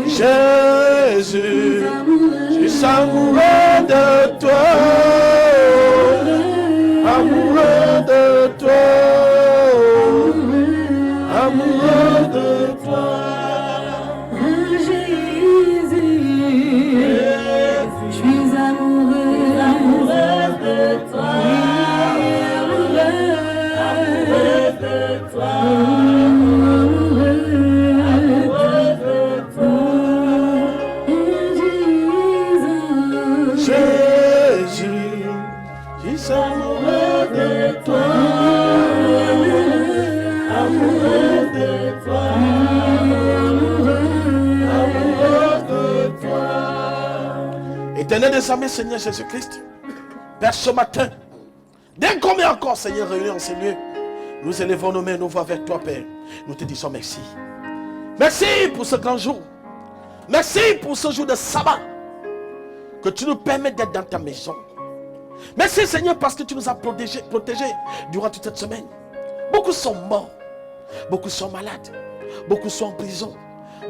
Jésus, je suis amoureux de toi, amoureux de toi, amoureux de toi. Jésus, je suis amoureux de toi, amoureux de toi, amoureux de toi, Jésus, je suis amoureux de toi, amoureux de toi, amoureux de toi. Éternel des armées, Seigneur Jésus-Christ, Père, ce matin, dès qu'on est encore, Seigneur, réunis en ces lieux, nous élevons nos mains, nos voix vers toi, Père. Nous te disons merci. Merci pour ce grand jour. Merci pour ce jour de sabbat. Que tu nous permets d'être dans ta maison. Merci, Seigneur, parce que tu nous as protégés durant toute cette semaine. Beaucoup sont morts. Beaucoup sont malades. Beaucoup sont en prison.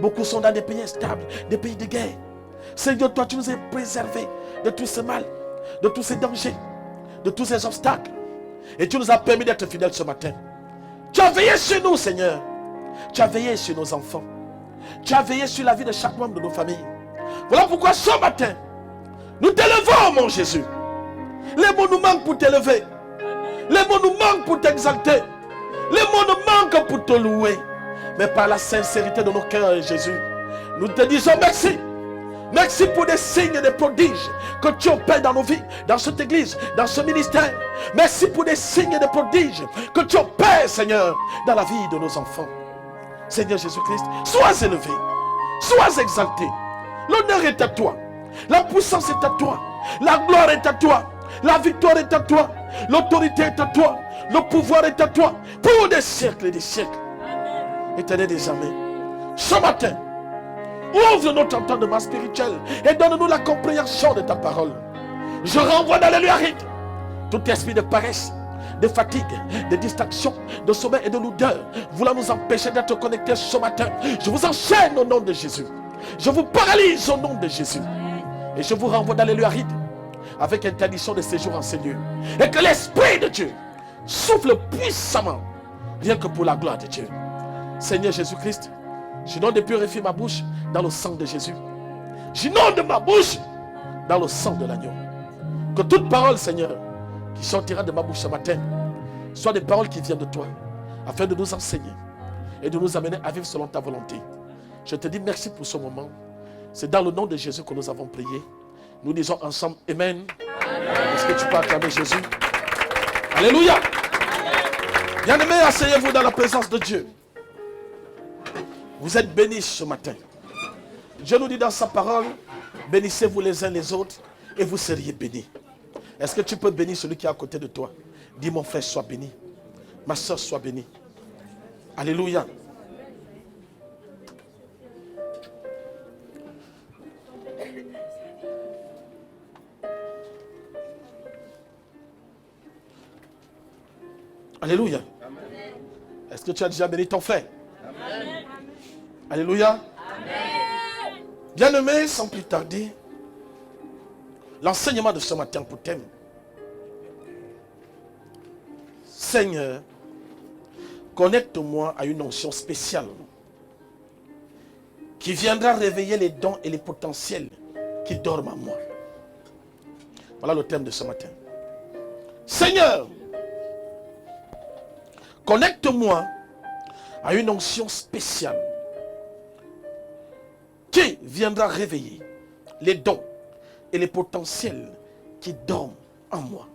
Beaucoup sont dans des pays instables, des pays de guerre. Seigneur, toi, tu nous as préservés de tout ce mal, de tous ces dangers, de tous ces obstacles. Et tu nous as permis d'être fidèles ce matin. Tu as veillé sur nous, Seigneur. Tu as veillé sur nos enfants. Tu as veillé sur la vie de chaque membre de nos familles. Voilà pourquoi ce matin, nous t'élevons, mon Jésus. Les mots nous manquent pour t'élever. Les mots nous manquent pour t'exalter. Les mots nous manquent pour te louer. Mais par la sincérité de nos cœurs, Jésus, nous te disons merci. Merci pour des signes et des prodiges que tu opères dans nos vies, dans cette église, dans ce ministère. Merci pour des signes et des prodiges que tu opères, Seigneur, dans la vie de nos enfants. Seigneur Jésus-Christ, sois élevé, sois exalté. L'honneur est à toi, la puissance est à toi, la gloire est à toi, la victoire est à toi, l'autorité est à toi, le pouvoir est à toi, pour des siècles et des siècles. Éternel des armées, ce matin, ouvre notre entendement spirituel et donne-nous la compréhension de ta parole. Je renvoie dans les lieux arides tout esprit de paresse, de fatigue, de distraction, de sommeil et de lourdeur voulant nous empêcher d'être connectés ce matin. Je vous enchaîne au nom de Jésus. Je vous paralyse au nom de Jésus. Et je vous renvoie dans les lieux arides avec interdiction de séjour en ces lieux. Et que l'Esprit de Dieu souffle puissamment, rien que pour la gloire de Dieu. Seigneur Jésus-Christ, j'inonde et purifie ma bouche dans le sang de Jésus. J'inonde ma bouche dans le sang de l'agneau. Que toute parole, Seigneur, qui sortira de ma bouche ce matin, soit des paroles qui viennent de toi, afin de nous enseigner et de nous amener à vivre selon ta volonté. Je te dis merci pour ce moment. C'est dans le nom de Jésus que nous avons prié. Nous disons ensemble Amen. Est-ce que tu peux acclamer Jésus? Alléluia. Bien-aimés, asseyez-vous dans la présence de Dieu. Vous êtes bénis ce matin. Dieu nous dit dans sa parole, bénissez-vous les uns les autres et vous seriez bénis. Est-ce que tu peux bénir celui qui est à côté de toi? Dis, mon frère, sois béni. Ma soeur, sois bénie. Alléluia. Alléluia. Est-ce que tu as déjà béni ton frère? Amen. Alléluia. Bien-aimé, sans plus tarder, l'enseignement de ce matin pour thème. Seigneur, connecte-moi à une onction spéciale qui viendra réveiller les dons et les potentiels qui dorment en moi. Voilà le thème de ce matin. Seigneur, connecte-moi à une onction spéciale qui viendra réveiller les dons et les potentiels qui dorment en moi.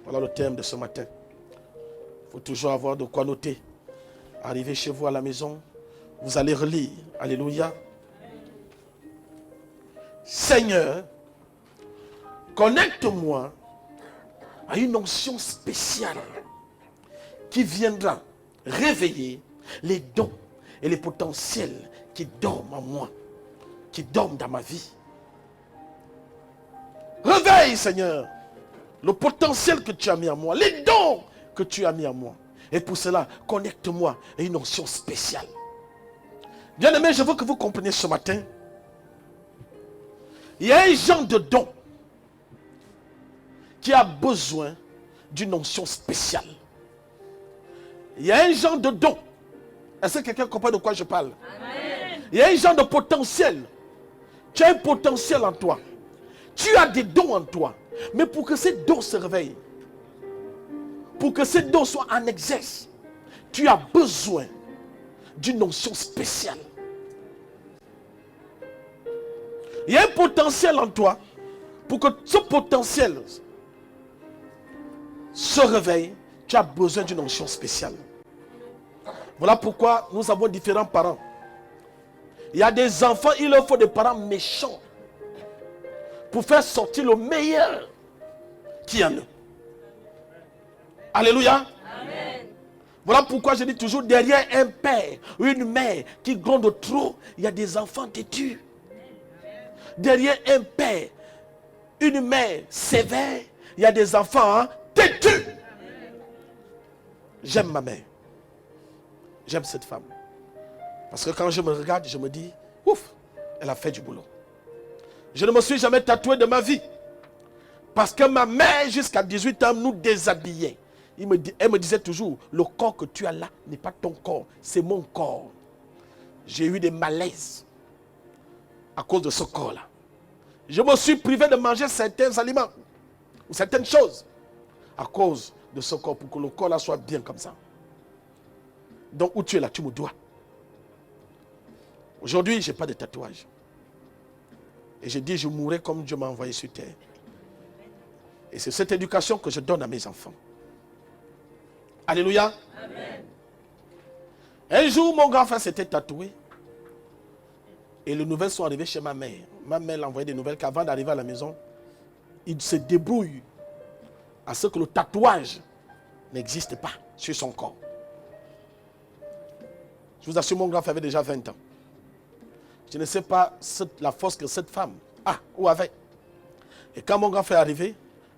Voilà le thème de ce matin. Il faut toujours avoir de quoi noter. Arrivez chez vous à la maison, vous allez relire. Alléluia. Seigneur, connecte-moi à une onction spéciale qui viendra réveiller les dons et les potentiels qui dorment en moi, qui dorment dans ma vie. Réveille, Seigneur, le potentiel que tu as mis en moi, les dons que tu as mis en moi. Et pour cela, connecte-moi à une onction spéciale. Bien-aimés, je veux que vous compreniez ce matin. Il y a un genre de don qui a besoin d'une onction spéciale. Il y a un genre de don. Est-ce que quelqu'un comprend de quoi je parle? Amen. Il y a un genre de potentiel. Tu as un potentiel en toi. Tu as des dons en toi. Mais pour que ces dons se réveillent, pour que ces dons soient en exerce, tu as besoin d'une onction spéciale. Il y a un potentiel en toi. Pour que ce potentiel se réveille, tu as besoin d'une onction spéciale. Voilà pourquoi nous avons différents parents. Il y a des enfants, il leur faut des parents méchants pour faire sortir le meilleur qui en eux. Alléluia. Amen. Voilà pourquoi je dis toujours, derrière un père ou une mère qui gronde trop, il y a des enfants têtus. Derrière un père, une mère sévère, il y a des enfants têtus. J'aime ma mère. J'aime cette femme. Parce que quand je me regarde, je me dis, ouf, elle a fait du boulot. Je ne me suis jamais tatoué de ma vie. Parce que ma mère, jusqu'à 18 ans, nous déshabillait. Elle me disait toujours, le corps que tu as là n'est pas ton corps, c'est mon corps. J'ai eu des malaises à cause de ce corps-là. Je me suis privé de manger certains aliments ou certaines choses à cause de ce corps, pour que le corps là soit bien comme ça. Donc où tu es là, tu me dois. Aujourd'hui, je n'ai pas de tatouage. Et je dis, je mourrai comme Dieu m'a envoyé sur terre. Et c'est cette éducation que je donne à mes enfants. Alléluia. Amen. Un jour, mon grand frère s'était tatoué. Et les nouvelles sont arrivées chez ma mère. Ma mère l'a envoyé des nouvelles qu'avant d'arriver à la maison, il se débrouille à ce que le tatouage n'existe pas sur son corps. Je vous assure, mon grand frère avait déjà 20 ans. Je ne sais pas la force que cette femme a ou avait. Et quand mon grand frère est arrivé,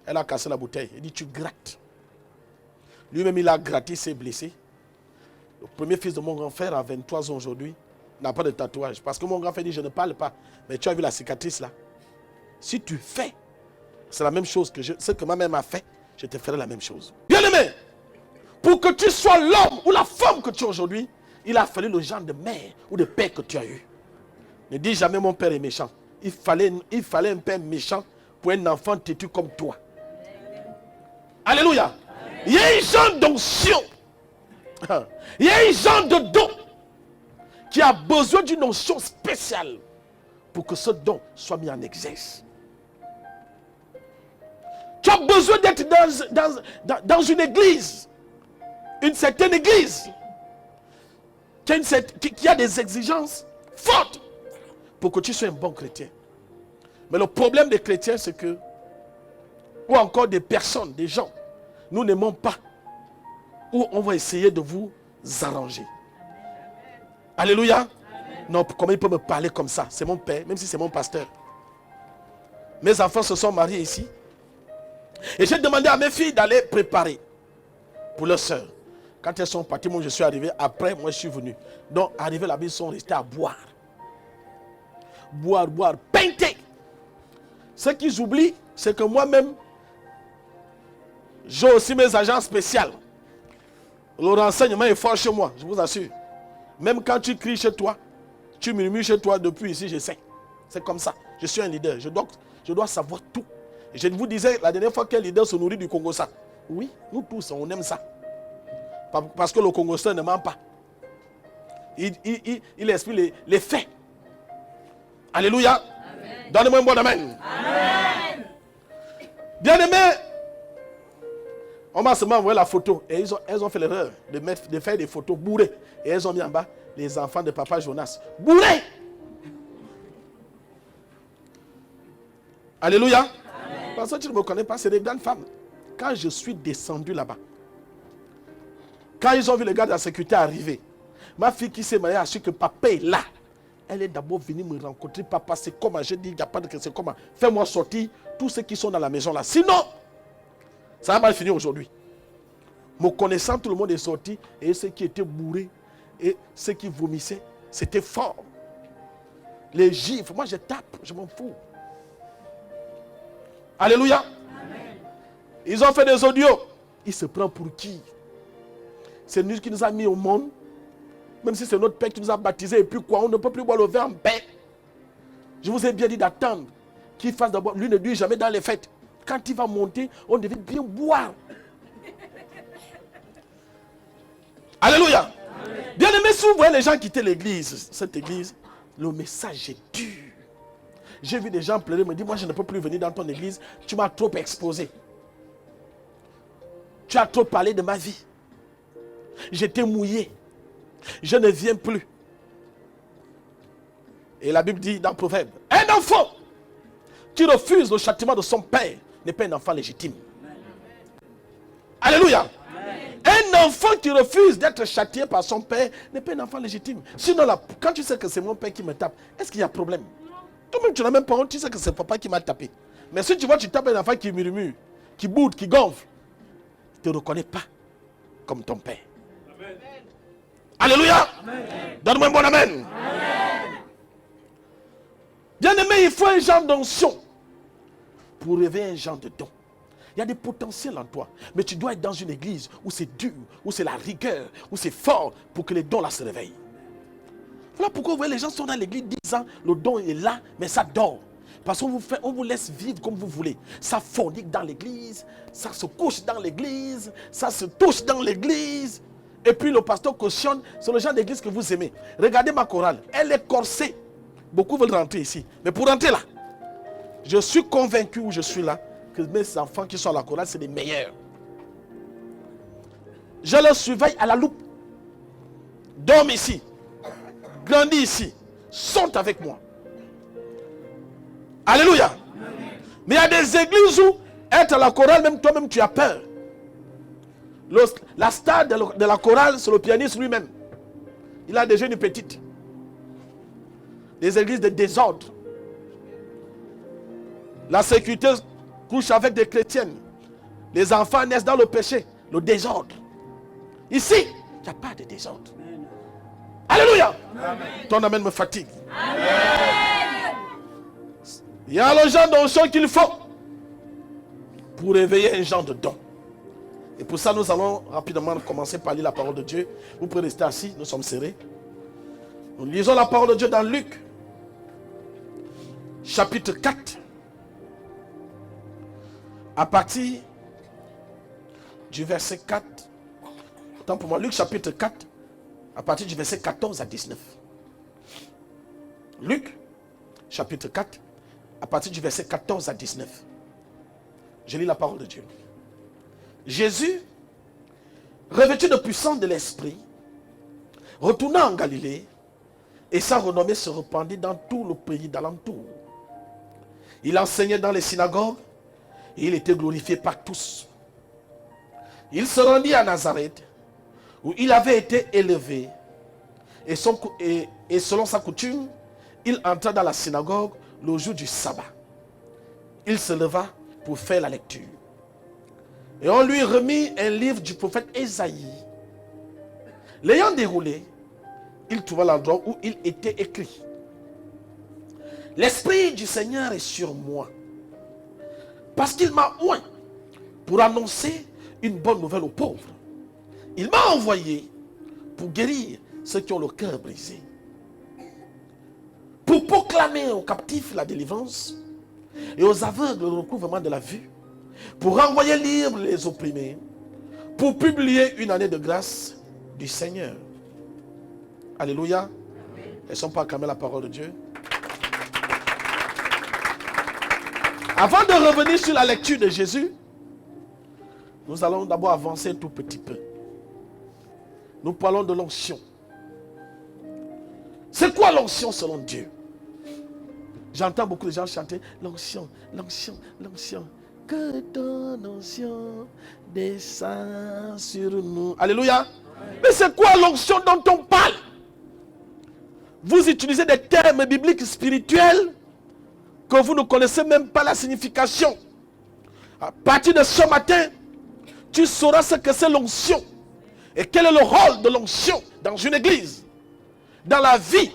elle a cassé la bouteille. Elle dit, tu grattes. Lui-même, il a gratté, il s'est blessé. Le premier fils de mon grand frère, à 23 ans aujourd'hui, n'a pas de tatouage. Parce que mon grand frère dit, je ne parle pas. Mais tu as vu la cicatrice là. Si tu fais, c'est la même chose que ce que ma mère m'a fait, je te ferai la même chose. Bien aimé, pour que tu sois l'homme ou la femme que tu es aujourd'hui, il a fallu le genre de mère ou de père que tu as eu. Ne dis jamais mon père est méchant. Il fallait un père méchant pour un enfant têtu comme toi. Alléluia. Il y a un genre d'onction. Il y a un genre de don qui a besoin d'une onction spéciale pour que ce don soit mis en exerce. Tu as besoin d'être dans une église, une certaine église, qui a des exigences fortes pour que tu sois un bon chrétien. Mais le problème des chrétiens, c'est que, ou encore des personnes, des gens, nous n'aimons pas, ou on va essayer de vous arranger. Alléluia. Amen. Non, comment il peut me parler comme ça? C'est mon père, même si c'est mon pasteur. Mes enfants se sont mariés ici. Et j'ai demandé à mes filles d'aller préparer pour leurs soeurs. Quand elles sont parties, moi je suis arrivé. Après, moi je suis venu. Donc, arrivé là-bas, ils sont restés à boire. Boire, peinter. Ce qu'ils oublient, c'est que moi-même, j'ai aussi mes agents spéciaux. Le renseignement est fort chez moi, je vous assure. Même quand tu cries chez toi, tu murmures chez toi depuis ici, je sais. C'est comme ça. Je suis un leader. Je dois savoir tout. Je vous disais la dernière fois qu'un leader se nourrit du Congo ça. Oui, nous tous, on aime ça. Parce que le Congo ça ne ment pas. Il explique les faits. Alléluia. Donnez-moi un bon amen. Amen. Bien-aimés, on m'a seulement envoyé la photo. Et elles ont fait l'erreur de faire des photos bourrées. Et elles ont mis en bas les enfants de papa Jonas. Bourrés. Alléluia. Amen. Parce que tu ne me connais pas, c'est des grandes femmes. Quand je suis descendu là-bas, quand ils ont vu les gars de la sécurité arriver, ma fille qui s'est mariée a su que papa est là. Elle est d'abord venue me rencontrer. Papa, c'est comment? J'ai dit, il n'y a pas de que c'est comment. Fais-moi sortir tous ceux qui sont dans la maison là. Sinon, ça va mal finir aujourd'hui. Me connaissant, tout le monde est sorti. Et ceux qui étaient bourrés, et ceux qui vomissaient, C'était fort. Les gifles, moi je tape, je m'en fous. Alléluia. Amen. Ils ont fait des audios. Il se prend pour qui? C'est lui qui nous a mis au monde. Même si c'est notre Père qui nous a baptisés. Et puis quoi, on ne peut plus boire le vin en paix. Je vous ai bien dit d'attendre qu'il fasse d'abord. Lui ne dit jamais dans les fêtes. Quand il va monter, on devait bien boire. Alléluia. Bien aimé, si vous voyez les gens quitter l'église, cette église, le message est dur. J'ai vu des gens pleurer, me dire, moi je ne peux plus venir dans ton église, tu m'as trop exposé. Tu as trop parlé de ma vie. J'étais mouillé. Je ne viens plus. Et la Bible dit dans Proverbe, un enfant qui refuse le châtiment de son père n'est pas un enfant légitime. Alléluia. Un enfant qui refuse d'être châtié par son père n'est pas un enfant légitime. Sinon, là, quand tu sais que c'est mon père qui me tape, est-ce qu'il y a problème? Toi-même, tu n'as même pas honte, tu sais que c'est papa qui m'a tapé. Mais si tu vois, tu tapes un enfant qui murmure, qui boude, qui gonfle, tu ne te reconnais pas comme ton père. Amen. Alléluia. Donne-moi un bon amen. Amen. Bien aimé, il faut un genre d'onction pour réveiller un genre de don. Il y a des potentiels en toi, mais tu dois être dans une église où c'est dur, où c'est la rigueur, où c'est fort pour que les dons là se réveillent. Voilà pourquoi vous voyez, les gens sont dans l'église 10 ans, le don est là, mais ça dort. Parce qu'on vous laisse vivre comme vous voulez. Ça fornique dans l'église, ça se couche dans l'église, ça se touche dans l'église. Et puis le pasteur cautionne, c'est le genre d'église que vous aimez. Regardez ma chorale, elle est corsée. Beaucoup veulent rentrer ici. Mais pour rentrer là, je suis convaincu où je suis là, que mes enfants qui sont à la chorale, c'est les meilleurs. Je les surveille à la loupe. Dorment ici. Grandissent ici. Sont avec moi. Alléluia. Amen. Mais il y a des églises où être à la chorale, même toi-même tu as peur. La star de la chorale, c'est le pianiste lui-même. Il a déjà une petite. Des églises de désordre. La sécurité couche avec des chrétiennes. Les enfants naissent dans le péché, le désordre. Ici, il n'y a pas de désordre. Amen. Alléluia. Amen. Ton amen me fatigue. Amen. Il y a le genre d'onction qu'il faut pour réveiller un genre de don. Et pour ça, nous allons rapidement commencer par lire la parole de Dieu. Vous pouvez rester assis, nous sommes serrés. Nous lisons la parole de Dieu dans Luc, chapitre 4. À partir du verset 4, autant pour moi, Luc chapitre 4, à partir du verset 14 à 19. Luc chapitre 4, à partir du verset 14 à 19. Je lis la parole de Dieu. Jésus, revêtu de puissance de l'esprit, retourna en Galilée et sa renommée se répandit dans tout le pays d'alentour. Il enseignait dans les synagogues et il était glorifié par tous. Il se rendit à Nazareth où il avait été élevé et selon sa coutume, il entra dans la synagogue le jour du sabbat. Il se leva pour faire la lecture. Et on lui remit un livre du prophète Ésaïe. L'ayant déroulé, il trouva l'endroit où il était écrit. L'Esprit du Seigneur est sur moi, parce qu'il m'a oint pour annoncer une bonne nouvelle aux pauvres. Il m'a envoyé pour guérir ceux qui ont le cœur brisé, pour proclamer aux captifs la délivrance et aux aveugles le recouvrement de la vue, pour renvoyer libres les opprimés, pour publier une année de grâce du Seigneur. Alléluia. Laissons pas acclamer la parole de Dieu. Avant de revenir sur la lecture de Jésus, nous allons d'abord avancer un tout petit peu. Nous parlons de l'onction. C'est quoi l'onction selon Dieu? J'entends beaucoup de gens chanter l'onction, l'onction, l'onction. Que ton onction descend sur nous. Alléluia. Mais c'est quoi l'onction dont on parle? Vous utilisez des termes bibliques spirituels que vous ne connaissez même pas la signification. À partir de ce matin, tu sauras ce que c'est l'onction et quel est le rôle de l'onction dans une église. dans la vie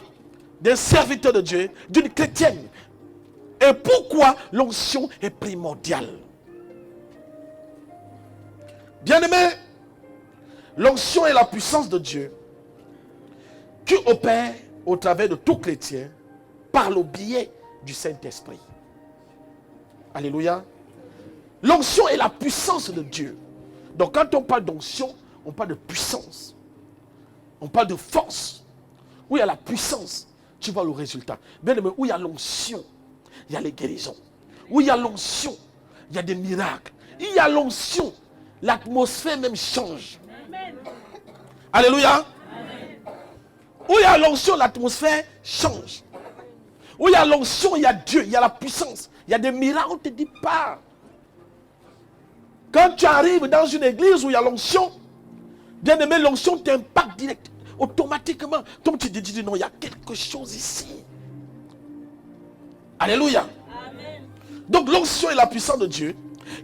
d'un serviteur de Dieu, d'une chrétienne. Et pourquoi l'onction est primordiale? Bien-aimé, l'onction est la puissance de Dieu qui opère au travers de tout chrétien par le biais du Saint-Esprit. Alléluia. L'onction est la puissance de Dieu. Donc quand on parle d'onction, on parle de puissance. On parle de force. Où il y a la puissance, tu vois le résultat. Bien aimé, où il y a l'onction, il y a les guérisons. Où il y a l'onction, il y a des miracles. Il y a l'onction, l'atmosphère même change. Amen. Alléluia. Amen. Où il y a l'onction, l'atmosphère change. Où il y a l'onction, il y a Dieu, il y a la puissance. Il y a des miracles, on ne te dit pas. Quand tu arrives dans une église où il y a l'onction, bien aimé, l'onction t'impacte direct, automatiquement. Donc tu te dis non, il y a quelque chose ici. Alléluia. Amen. Donc l'onction est la puissance de Dieu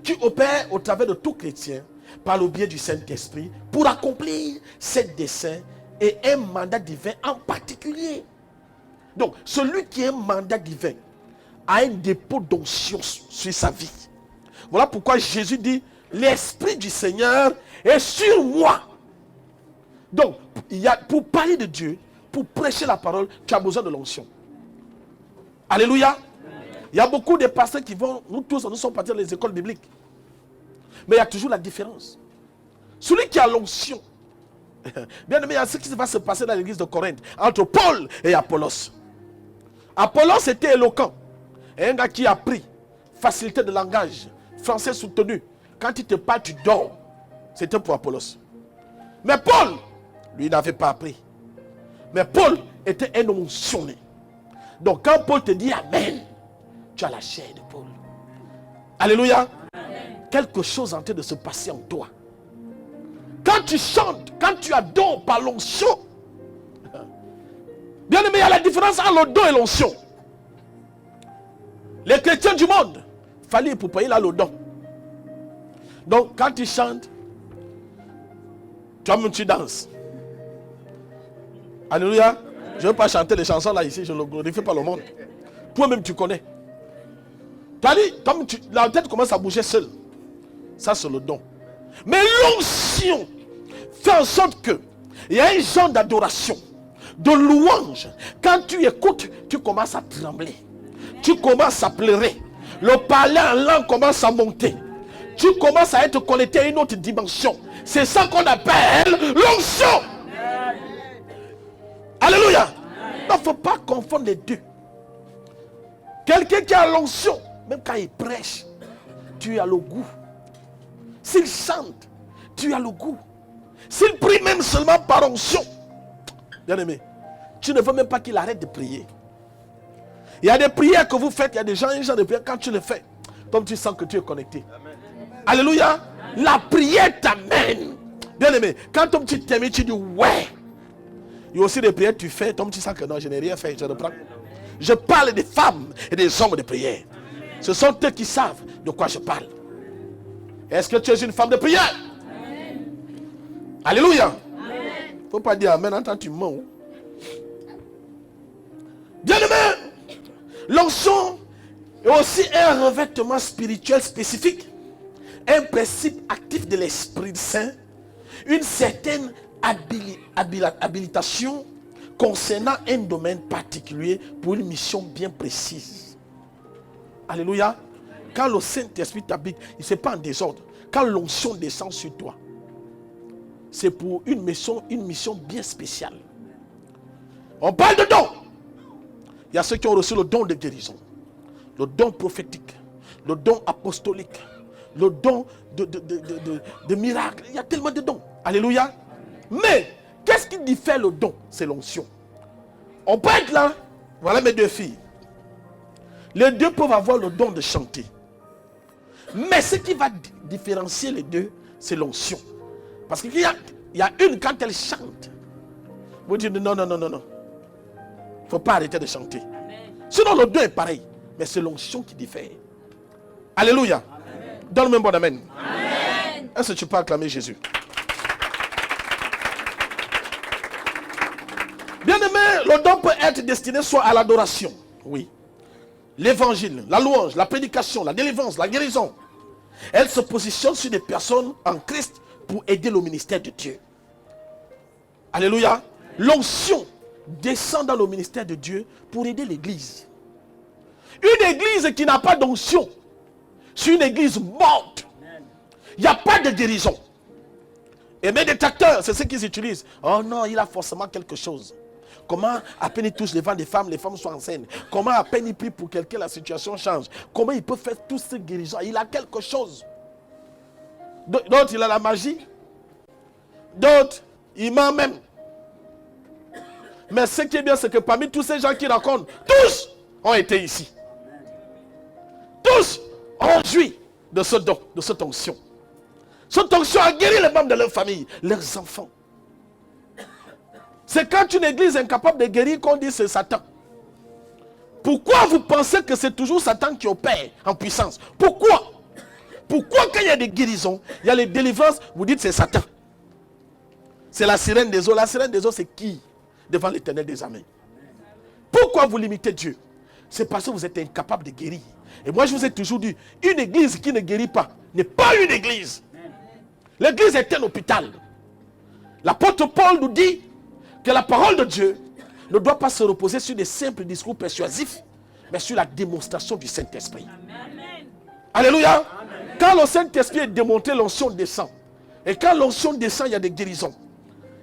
qui opère au travers de tout chrétien par le biais du Saint-Esprit pour accomplir ses desseins et un mandat divin en particulier. Donc celui qui a un mandat divin a un dépôt d'onction sur sa vie. Voilà pourquoi Jésus dit, l'Esprit du Seigneur est sur moi. Donc, pour parler de Dieu, pour prêcher la parole, tu as besoin de l'onction. Alléluia. Il y a beaucoup de pasteurs qui vont, nous tous, nous sommes partis dans les écoles bibliques. Mais il y a toujours la différence. Celui qui a l'onction, bien aimé, il y a ce qui va se passer dans l'église de Corinthe, entre Paul et Apollos. Apollos était éloquent. Et un gars qui a appris facilité de langage, français soutenu. Quand il te parle, tu dors. C'était pour Apollos. Mais Paul, lui, n'avait pas appris. Mais Paul était un onction. Donc quand Paul te dit Amen, tu as la chair de Paul. Alléluia. Amen. Quelque chose est en train de se passer en toi. Quand tu chantes, quand tu adores par l'onction, bien aimé, il y a la différence entre le don et l'onction. Les chrétiens du monde, il fallait pour payer là le don. Donc quand tu chantes, toi-même tu danses. Alléluia. Je ne veux pas chanter les chansons là ici, je ne le glorifie pas le monde. Toi-même tu connais. La tête commence à bouger seule. Ça c'est le don. Mais l'onction fait en sorte que il y a un genre d'adoration, de louange. Quand tu écoutes, tu commences à trembler. Tu commences à pleurer. Le parler en langue commence à monter. Tu commences à être connecté à une autre dimension. C'est ça qu'on appelle l'onction. Alléluia. Il ne faut pas confondre les deux. Quelqu'un qui a l'onction, même quand il prêche, tu as le goût. S'il chante, tu as le goût. S'il prie même seulement par onction, bien aimé, tu ne veux même pas qu'il arrête de prier. Il y a des prières que vous faites, il y a des gens de prières, quand tu le fais, donc tu sens que tu es connecté. Amen. Alléluia. Amen. La prière t'amène. Bien aimé, quand ton petit t'aime, tu dis ouais. Il y a aussi des prières que tu fais, donc tu sens que non, je n'ai rien fait, je reprends. Je parle des femmes et des hommes de prière. Ce sont eux qui savent de quoi je parle. Est-ce que tu es une femme de prière? Amen. Alléluia. Il ne faut pas dire amen, entends, tu mens. Bien aimé, l'onction est aussi un revêtement spirituel spécifique, un principe actif de l'Esprit Saint, une certaine habilitation concernant un domaine particulier pour une mission bien précise. Alléluia. Quand le Saint-Esprit t'habite, il ne fait pas en désordre. Quand l'onction descend sur toi, c'est pour une mission bien spéciale. On parle de dons. Il y a ceux qui ont reçu le don de guérison, le don prophétique, le don apostolique, le don de miracle. Il y a tellement de dons. Alléluia. Mais, qu'est-ce qui diffère le don? C'est l'onction. On peut être là. Voilà mes deux filles. Les deux peuvent avoir le don de chanter. Mais ce qui va différencier les deux, c'est l'onction. Parce qu'il y a une, quand elle chante, vous dites non. Il ne faut pas arrêter de chanter. Amen. Sinon le don est pareil. Mais c'est l'onction qui diffère. Alléluia. Donne-moi un bon amen. Amen. Est-ce que tu peux acclamer Jésus? Bien aimé, le don peut être destiné soit à l'adoration, oui, l'évangile, la louange, la prédication, la délivrance, la guérison. Elle se positionne sur des personnes en Christ pour aider le ministère de Dieu. Alléluia. L'onction descend dans le ministère de Dieu pour aider l'église. Une église qui n'a pas d'onction, c'est une église morte. Il n'y a pas de guérison. Et mes détracteurs, c'est ce qu'ils utilisent. Oh non, il a forcément quelque chose. Comment à peine il touche les femmes sont enceintes. Comment à peine il prie pour quelqu'un, la situation change. Comment il peut faire toutes ces guérisons? Il a quelque chose. D'autres, il a la magie. D'autres, il ment même. Mais ce qui est bien, c'est que parmi tous ces gens qui racontent, tous ont été ici. Tous ont joui de ce don, de cette onction. Cette onction a guéri les membres de leur famille, leurs enfants. C'est quand une église est incapable de guérir qu'on dit c'est Satan. Pourquoi vous pensez que c'est toujours Satan qui opère en puissance? Pourquoi? Pourquoi quand il y a des guérisons, il y a les délivrances, vous dites c'est Satan? C'est la sirène des eaux. La sirène des eaux, c'est qui devant l'Éternel des armées? Pourquoi vous limitez Dieu? C'est parce que vous êtes incapable de guérir. Et moi je vous ai toujours dit, une église qui ne guérit pas n'est pas une église. L'église est un hôpital. L'apôtre Paul nous dit que la parole de Dieu ne doit pas se reposer sur des simples discours persuasifs, mais sur la démonstration du Saint-Esprit. Alléluia. Amen. Quand le Saint-Esprit est démontré, l'onction descend. Et quand l'onction descend, il y a des guérisons.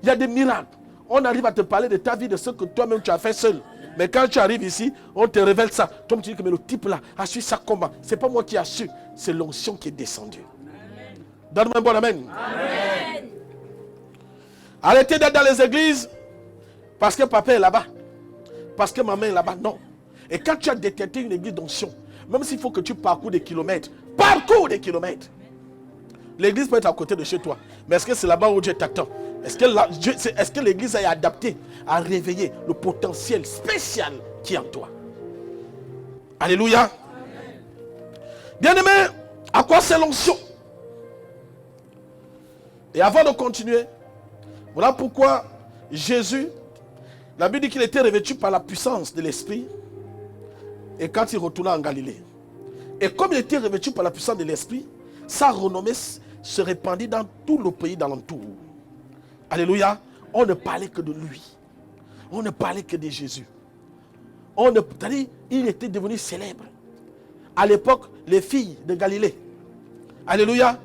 Il y a des miracles. On arrive à te parler de ta vie, de ce que toi-même tu as fait seul. Mais quand tu arrives ici, on te révèle ça. Toi, tu dis que mais le type là a su ça comment? Ce n'est pas moi qui ai su, c'est l'onction qui est descendue. Donne-moi un bon amen. Amen. Arrêtez d'être dans les églises parce que papa est là-bas, parce que maman est là-bas. Non. Et quand tu as détecté une église d'onction, même s'il faut que tu parcours des kilomètres, l'église peut être à côté de chez toi. Mais est-ce que c'est là-bas où Dieu t'attend? Est-ce que l'église est adaptée à réveiller le potentiel spécial qui est en toi? Alléluia. Bien-aimé, à quoi c'est l'onction? Et avant de continuer, voilà pourquoi Jésus, la Bible dit qu'il était revêtu par la puissance de l'Esprit. Et quand il retourna en Galilée. Et comme il était revêtu par la puissance de l'Esprit, sa renommée se répandit dans tout le pays d'alentour. Alléluia. On ne parlait que de lui. On ne parlait que de Jésus. Il était devenu célèbre. À l'époque, les filles de Galilée. Alléluia.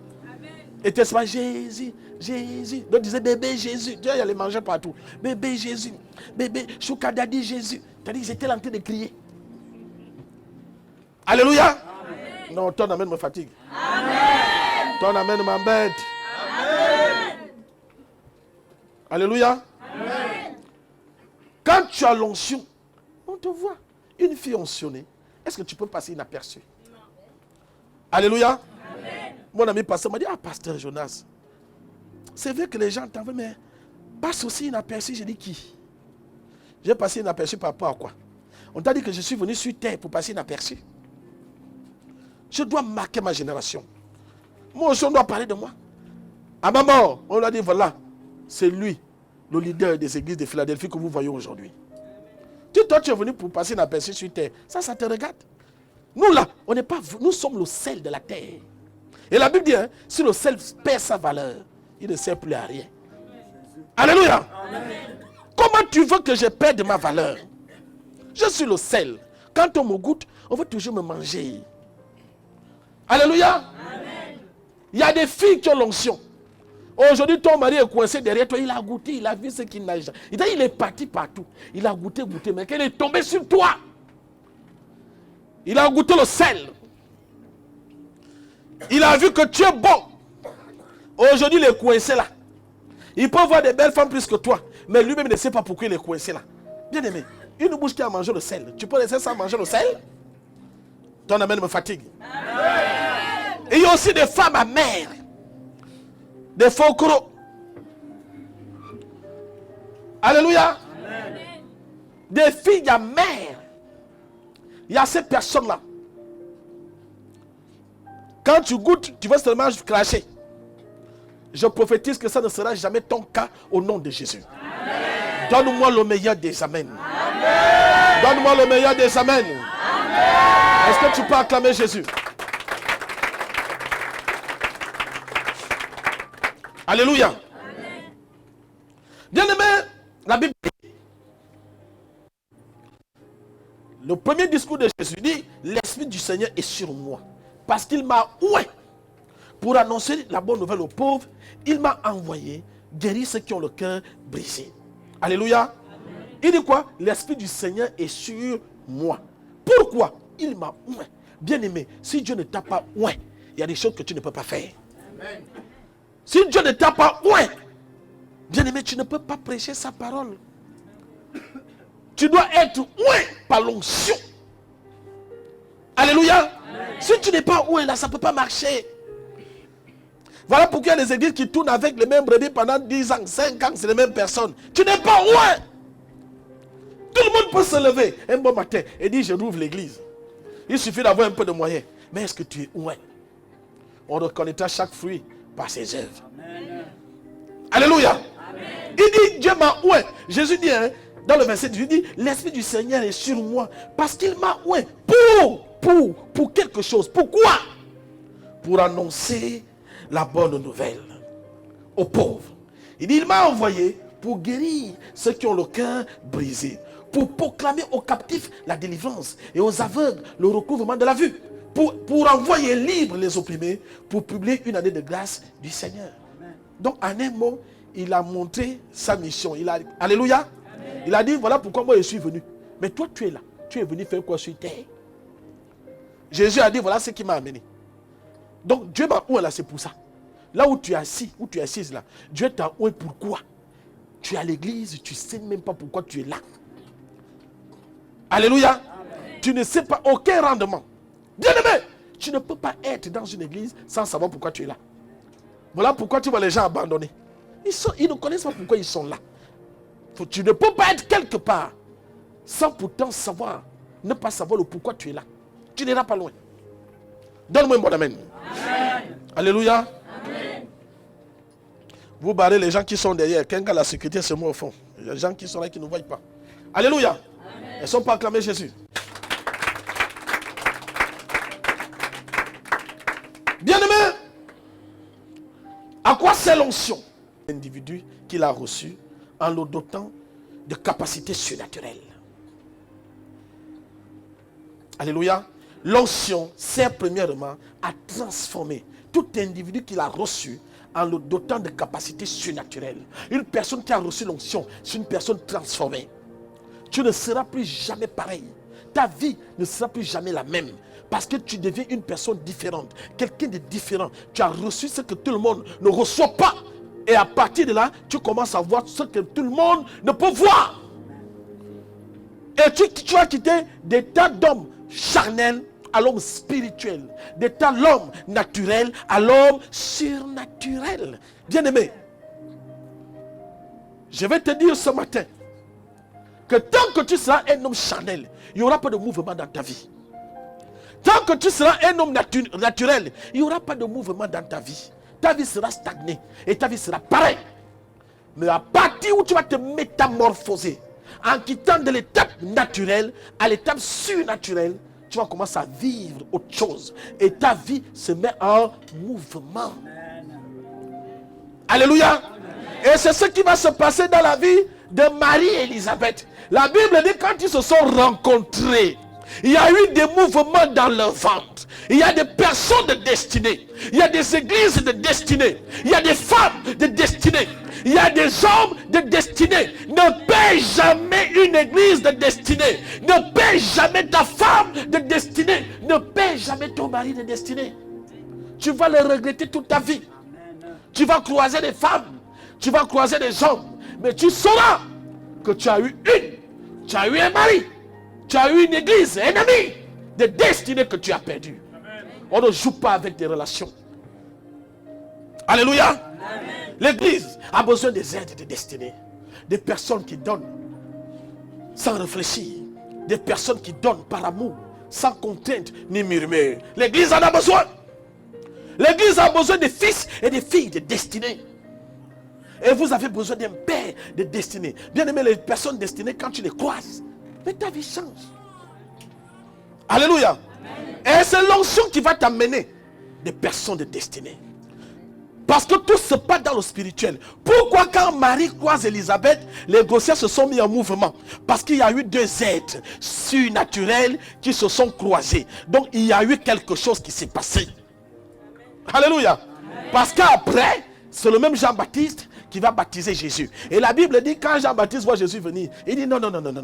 Étaient souvent Jésus, Jésus. Donc disaient bébé Jésus. Dieu, il allait manger partout. Bébé Jésus. Bébé Choukadadi Jésus. C'est-à-dire, ils étaient en train de crier. Alléluia. Amen. Non, ton amen me fatigue. Amen. Ton amen m'embête. Amen. Alléluia. Amen. Quand tu as l'onction, on te voit. Une fille onctionnée, est-ce que tu peux passer inaperçu? Alléluia. Amen. Mon ami pasteur m'a dit, ah pasteur Jonas, c'est vrai que les gens t'en veulent, mais passe aussi inaperçu. J'ai dit qui? J'ai passé inaperçu par rapport à quoi? On t'a dit que je suis venu sur terre pour passer inaperçu. Je dois marquer ma génération. Moi aussi, on doit parler de moi. À ma mort, on a dit, voilà, c'est lui, le leader des églises de Philadelphie que vous voyez aujourd'hui. Toi, tu es venu pour passer inaperçu sur terre. Ça te regarde. Nous, là, on n'est pas, nous sommes le sel de la terre. Et la Bible dit, hein, si le sel perd sa valeur, il ne sert plus à rien. Alléluia. Amen. Comment tu veux que je perde ma valeur? Je suis le sel. Quand on me goûte, on veut toujours me manger. Alléluia. Amen. Il y a des filles qui ont l'onction. Aujourd'hui, ton mari est coincé derrière toi. Il a goûté, il a vu ce qu'il n'a jamais. Il est parti partout. Il a goûté, mais quand il est tombé sur toi, il a goûté le sel. Il a vu que tu es bon. Aujourd'hui, il est coincé là. Il peut voir des belles femmes plus que toi. Mais lui-même ne sait pas pourquoi il est coincé là. Bien aimé, une bouche qui a mangé le sel. Tu peux laisser ça manger le sel? Ton amen me fatigue. Amen. Et il y a aussi des femmes amères. Des faux crocs. Alléluia. Amen. Des filles amères. Il y a ces personnes-là. Quand tu goûtes, tu vas seulement cracher. Je prophétise que ça ne sera jamais ton cas au nom de Jésus. Amen. Donne-moi le meilleur des amens. Donne-moi le meilleur des amens. Est-ce que tu peux acclamer Jésus? Alléluia. Bien-aimé, la Bible dit, le premier discours de Jésus dit, l'Esprit du Seigneur est sur moi, parce qu'il m'a oint pour annoncer la bonne nouvelle aux pauvres. Il m'a envoyé guérir ceux qui ont le cœur brisé. Alléluia. Amen. Il dit quoi? L'Esprit du Seigneur est sur moi. Pourquoi? Il m'a oint. Bien-aimé, si Dieu ne t'a pas oint, il y a des choses que tu ne peux pas faire. Amen. Si Dieu ne t'a pas oint, bien-aimé, tu ne peux pas prêcher sa parole. Tu dois être oint par l'onction. Alléluia. Amen. Si tu n'es pas oint là, ça ne peut pas marcher. Voilà pourquoi il y a des églises qui tournent avec les mêmes brebis pendant 10 ans, 5 ans, c'est les mêmes personnes. Tu n'es pas oint. Tout le monde peut se lever un bon matin et dire je rouvre l'église. Il suffit d'avoir un peu de moyens. Mais est-ce que tu es oint? On reconnaîtra chaque fruit par ses œuvres. Amen. Alléluia. Amen. Il dit Dieu m'a oint. Jésus dit dans le verset 18, il dit l'Esprit du Seigneur est sur moi parce qu'il m'a oint pour quelque chose. Pourquoi? Pour annoncer la bonne nouvelle aux pauvres. Il dit il m'a envoyé pour guérir ceux qui ont le cœur brisé, pour proclamer aux captifs la délivrance et aux aveugles le recouvrement de la vue, pour envoyer libres les opprimés, pour publier une année de grâce du Seigneur. Amen. Donc en un mot, il a montré sa mission. Alléluia. Amen. Il a dit voilà pourquoi moi je suis venu. Mais toi tu es là. Tu es venu faire quoi sur terre? Jésus a dit voilà ce qui m'a amené. Donc Dieu m'a oint là, c'est pour ça. Là où tu es assis, où tu es assise là, Dieu t'a oint pourquoi? Tu es à l'église, tu ne sais même pas pourquoi tu es là. Alléluia. Amen. Tu ne sais pas aucun rendement. Bien-aimé, tu ne peux pas être dans une église sans savoir pourquoi tu es là. Voilà pourquoi tu vois les gens abandonnés. Ils ne connaissent pas pourquoi ils sont là. Tu ne peux pas être quelque part sans pourtant savoir, ne pas savoir le pourquoi tu es là. Tu n'iras pas loin. Donne-moi un bon amen. Amen. Alléluia. Amen. Vous barrez les gens qui sont derrière. Quelqu'un à la sécurité, c'est moi au fond. Les gens qui sont là qui ne voient pas. Alléluia. Amen. Elles ne sont pas acclamées Jésus. Bien-aimé, à quoi sert l'onction? L'individu qu'il a reçu en le dotant de capacités surnaturelles. Alléluia. L'onction sert premièrement à transformer tout individu qu'il a reçu en le dotant de capacités surnaturelles. Une personne qui a reçu l'onction, c'est une personne transformée. Tu ne seras plus jamais pareil. Ta vie ne sera plus jamais la même. Parce que tu deviens une personne différente. Quelqu'un de différent. Tu as reçu ce que tout le monde ne reçoit pas. Et à partir de là, tu commences à voir ce que tout le monde ne peut voir. Et tu vas quitter des tas d'hommes charnels à l'homme spirituel. Des tas d'hommes naturels à l'homme surnaturel. Bien-aimé, je vais te dire ce matin que tant que tu seras un homme charnel, il n'y aura pas de mouvement dans ta vie. Tant que tu seras un homme naturel, il n'y aura pas de mouvement dans ta vie. Ta vie sera stagnée et ta vie sera pareille. Mais à partir où tu vas te métamorphoser, en quittant de l'étape naturelle à l'étape surnaturelle, tu vas commencer à vivre autre chose. Et ta vie se met en mouvement. Alléluia. Et c'est ce qui va se passer dans la vie de Marie et Élisabeth. La Bible dit quand ils se sont rencontrés, il y a eu des mouvements dans leur ventre. Il y a des personnes de destinée. Il y a des églises de destinée. Il y a des femmes de destinée. Il y a des hommes de destinée. Ne paie jamais une église de destinée. Ne paie jamais ta femme de destinée. Ne paie jamais ton mari de destinée. Tu vas le regretter toute ta vie. Tu vas croiser des femmes. Tu vas croiser des hommes. Mais tu sauras que tu as eu tu as eu un mari. Tu as eu une église, un ami de destinée que tu as perdu. On ne joue pas avec des relations. Alléluia. L'église a besoin des aides de destinée. Des personnes qui donnent sans réfléchir. Des personnes qui donnent par amour, sans contrainte ni murmure. L'église en a besoin. L'église a besoin des fils et des filles de destinée. Et vous avez besoin d'un père de destinée. Bien aimé, les personnes destinées, quand tu les croises, mais ta vie change. Alléluia. Et c'est l'onction qui va t'amener des personnes de destinée. Parce que tout se passe dans le spirituel. Pourquoi quand Marie croise Élisabeth, les grossesses se sont mis en mouvement? Parce qu'il y a eu deux êtres surnaturels qui se sont croisés. Donc il y a eu quelque chose qui s'est passé. Alléluia. Parce qu'après, c'est le même Jean-Baptiste qui va baptiser Jésus. Et la Bible dit, quand Jean-Baptiste voit Jésus venir, il dit non.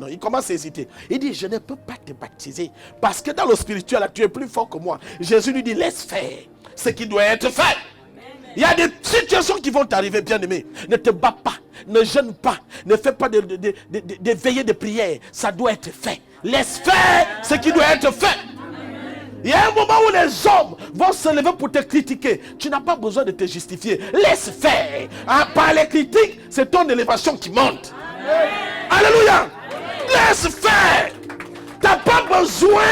Il commence à hésiter. Il dit, je ne peux pas te baptiser. Parce que dans le spirituel, tu es plus fort que moi. Jésus lui dit, laisse faire ce qui doit être fait. Il y a des situations qui vont t'arriver, bien-aimé. Ne te bats pas, ne jeûne pas, ne fais pas de veillées de prière. Ça doit être fait. Laisse faire ce qui doit être fait. Il y a un moment où les hommes vont se lever pour te critiquer. Tu n'as pas besoin de te justifier. Laisse faire. Par les critiques, c'est ton élévation qui monte. Alléluia. Laisse faire. Tu n'as pas besoin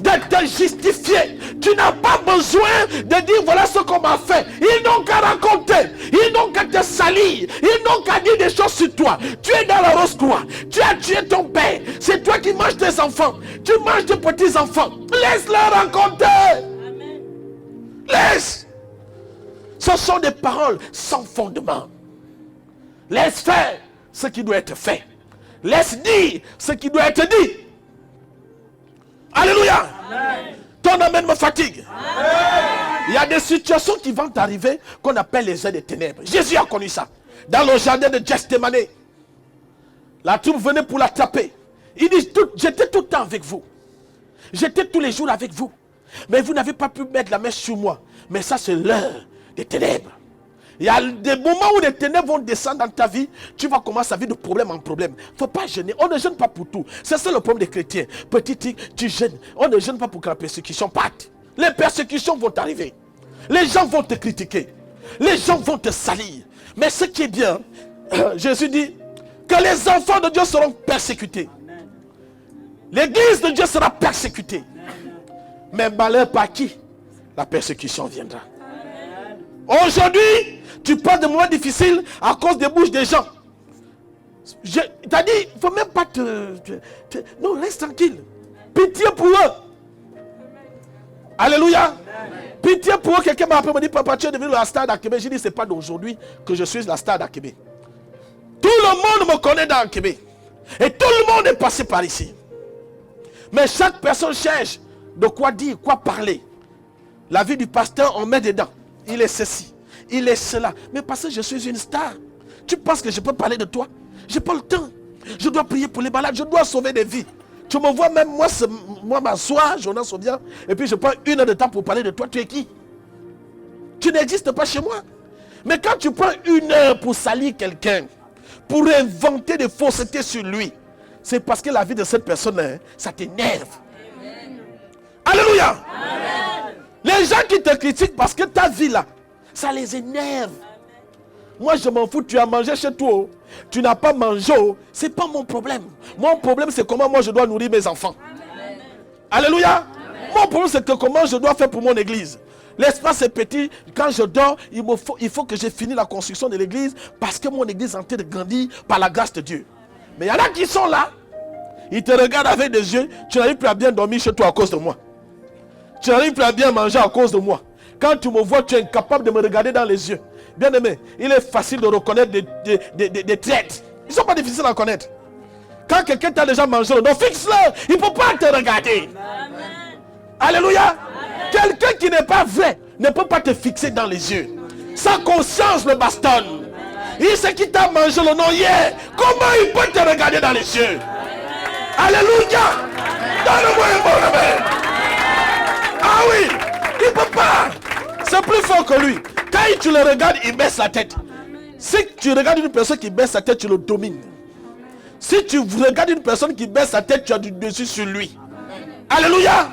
de te justifier. Tu n'as pas besoin de dire voilà ce qu'on m'a fait. Ils n'ont qu'à raconter. Ils n'ont qu'à te salir. Ils n'ont qu'à dire des choses sur toi. Tu es dans la rose-croix. Tu as tué ton père. C'est toi qui manges tes enfants. Tu manges tes petits-enfants. Laisse-leur raconter. Amen. Laisse. Ce sont des paroles sans fondement. Laisse faire ce qui doit être fait. Laisse dire ce qui doit être dit. Alléluia. Amen. Ton amen me fatigue. Amen. Il y a des situations qui vont arriver qu'on appelle les heures des ténèbres. Jésus a connu ça. Dans le jardin de Gethsémane, la troupe venait pour l'attraper. Il dit, j'étais tout le temps avec vous. J'étais tous les jours avec vous. Mais vous n'avez pas pu mettre la main sur moi. Mais ça, c'est l'heure des ténèbres. Il y a des moments où les ténèbres vont descendre dans ta vie. Tu vas commencer à vivre de problème en problème. Il ne faut pas jeûner. On ne jeûne pas pour tout. C'est ça le problème des chrétiens. Petit, tu jeûnes. On ne jeûne pas pour que la persécution parte. Les persécutions vont arriver. Les gens vont te critiquer. Les gens vont te salir. Mais ce qui est bien, Jésus dit que les enfants de Dieu seront persécutés. L'église de Dieu sera persécutée. Mais malheur par qui? La persécution viendra. Aujourd'hui, tu parles de moments difficiles à cause des bouches des gens. T'as dit, il ne faut même pas non, reste tranquille. Pitié pour eux. Alléluia. Pitié pour eux. Quelqu'un m'a appelé, m'a dit, papa, tu es devenu la star d'Akébé. J'ai dit, ce n'est pas d'aujourd'hui que je suis la star d'Akébé. Tout le monde me connaît dans Akébé. Et tout le monde est passé par ici. Mais chaque personne cherche de quoi dire, quoi parler. La vie du pasteur, on met dedans. Il est ceci, il est cela. Mais parce que je suis une star, tu penses que je peux parler de toi? Je n'ai pas le temps. Je dois prier pour les malades, je dois sauver des vies. Tu me vois même, moi m'asseoir, Jonas Sauvian, et puis je prends 1 heure de temps pour parler de toi. Tu es qui? Tu n'existes pas chez moi. Mais quand tu prends 1 heure pour salir quelqu'un, pour inventer des faussetés sur lui, c'est parce que la vie de cette personne, ça t'énerve. Alléluia. Amen. Les gens qui te critiquent parce que ta vie là, ça les énerve. Moi je m'en fous, tu as mangé chez toi, tu n'as pas mangé, c'est pas mon problème. Mon problème c'est comment moi je dois nourrir mes enfants. Amen. Alléluia. Amen. Mon problème c'est que comment je dois faire pour mon église. L'espace est petit, quand je dors, il faut que j'ai fini la construction de l'église parce que mon église est en train de grandir par la grâce de Dieu. Mais il y en a qui sont là, ils te regardent avec des yeux, tu n'arrives plus à bien dormir chez toi à cause de moi. Tu n'arrives plus à bien manger à cause de moi. Quand tu me vois, tu es incapable de me regarder dans les yeux. Bien aimé, il est facile de reconnaître des traits. Ils ne sont pas difficiles à reconnaître. Quand quelqu'un t'a déjà mangé, donc fixe-le. Il ne peut pas te regarder. Amen. Alléluia. Quelqu'un qui n'est pas vrai ne peut pas te fixer dans les yeux. Sa conscience le bastonne. Il sait qui t'a mangé le nom hier. Comment il peut te regarder dans les yeux? Alléluia. Donne-moi un bon amen. Ah oui, il ne peut pas. C'est plus fort que lui. Quand tu le regardes, il baisse la tête. Si tu regardes une personne qui baisse sa tête, tu le domines. Si tu regardes une personne qui baisse sa tête, tu as du dessus sur lui. Alléluia.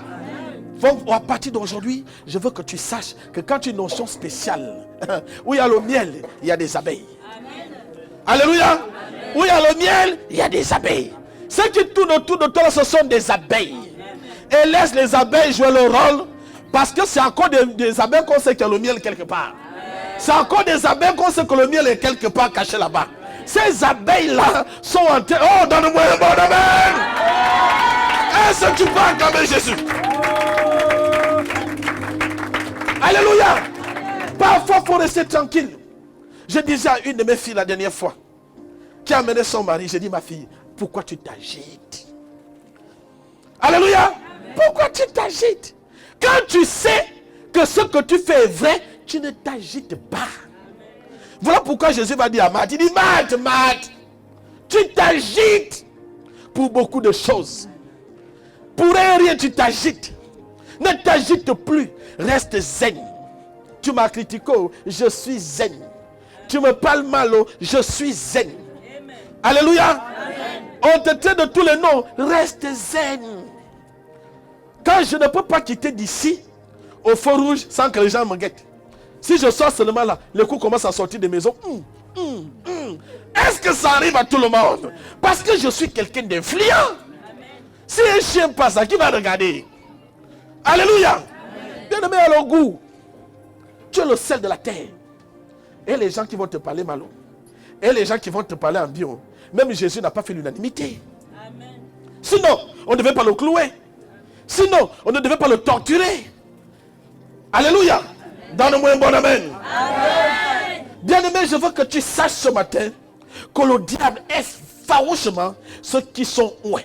À partir d'aujourd'hui, je veux que tu saches que quand tu as une notion spéciale, où il y a le miel, il y a des abeilles. Alléluia. Où il y a le miel, il y a des abeilles. Ceux qui tournent autour de toi, ce sont des abeilles. Et laisse les abeilles jouer leur rôle. Parce que c'est encore des abeilles qu'on sait qu'il y a le miel quelque part. C'est encore des abeilles qu'on sait que le miel est quelque part caché là-bas. Ces abeilles-là sont en train... Oh, donne-moi un bon amen. Est-ce que tu peux acclamer Jésus? Alléluia. Parfois, il faut rester tranquille. Je disais à une de mes filles la dernière fois, qui a amené son mari, j'ai dit, ma fille, pourquoi tu t'agites? Alléluia. Pourquoi tu t'agites? Quand tu sais que ce que tu fais est vrai, tu ne t'agites pas. Voilà pourquoi Jésus va dire à Marthe, il dit, Marthe, tu t'agites pour beaucoup de choses. Pour rien, tu t'agites. Ne t'agite plus, reste zen. Tu m'as critiqué, je suis zen. Tu me parles mal, je suis zen. Amen. Alléluia. Amen. On te traite de tous les noms, reste zen. Quand je ne peux pas quitter d'ici, au feu rouge, sans que les gens me guettent. Si je sors seulement là, les coups commencent à sortir des maisons. Est-ce que ça arrive à tout le monde? Parce que je suis quelqu'un d'influent. Si un chien passe là, qui va regarder? Alléluia. Bien aimé à leur goût. Tu es le sel de la terre. Et les gens qui vont te parler mal. Et les gens qui vont te parler en bio. Même Jésus n'a pas fait l'unanimité. Sinon, on ne devait pas le clouer. Sinon, on ne devait pas le torturer. Alléluia. Donne-moi un bon amen. Amen. Bien-aimé, je veux que tu saches ce matin que le diable est farouchement ceux qui sont loin.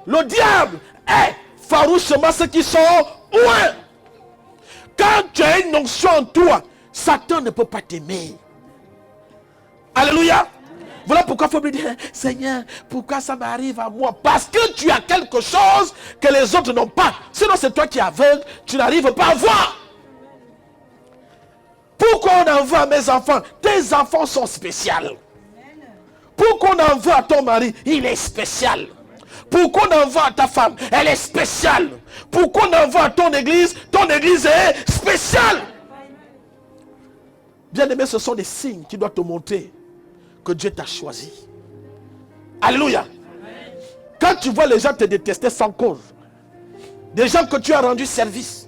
Le diable est farouchement ceux qui sont loin. Quand tu as une onction en toi, Satan ne peut pas t'aimer. Alléluia. Voilà pourquoi il faut me dire, Seigneur, pourquoi ça m'arrive à moi? Parce que tu as quelque chose que les autres n'ont pas. Sinon c'est toi qui es aveugle, tu n'arrives pas à voir. Pourquoi on en veut à mes enfants? Tes enfants sont spéciaux. Pourquoi on en veut à ton mari? Il est spécial. Pourquoi on en veut à ta femme? Elle est spéciale. Pourquoi on en veut à ton église? Ton église est spéciale. Bien aimé, ce sont des signes qui doivent te montrer que Dieu t'a choisi. Alléluia. Quand tu vois les gens te détester sans cause, des gens que tu as rendu service,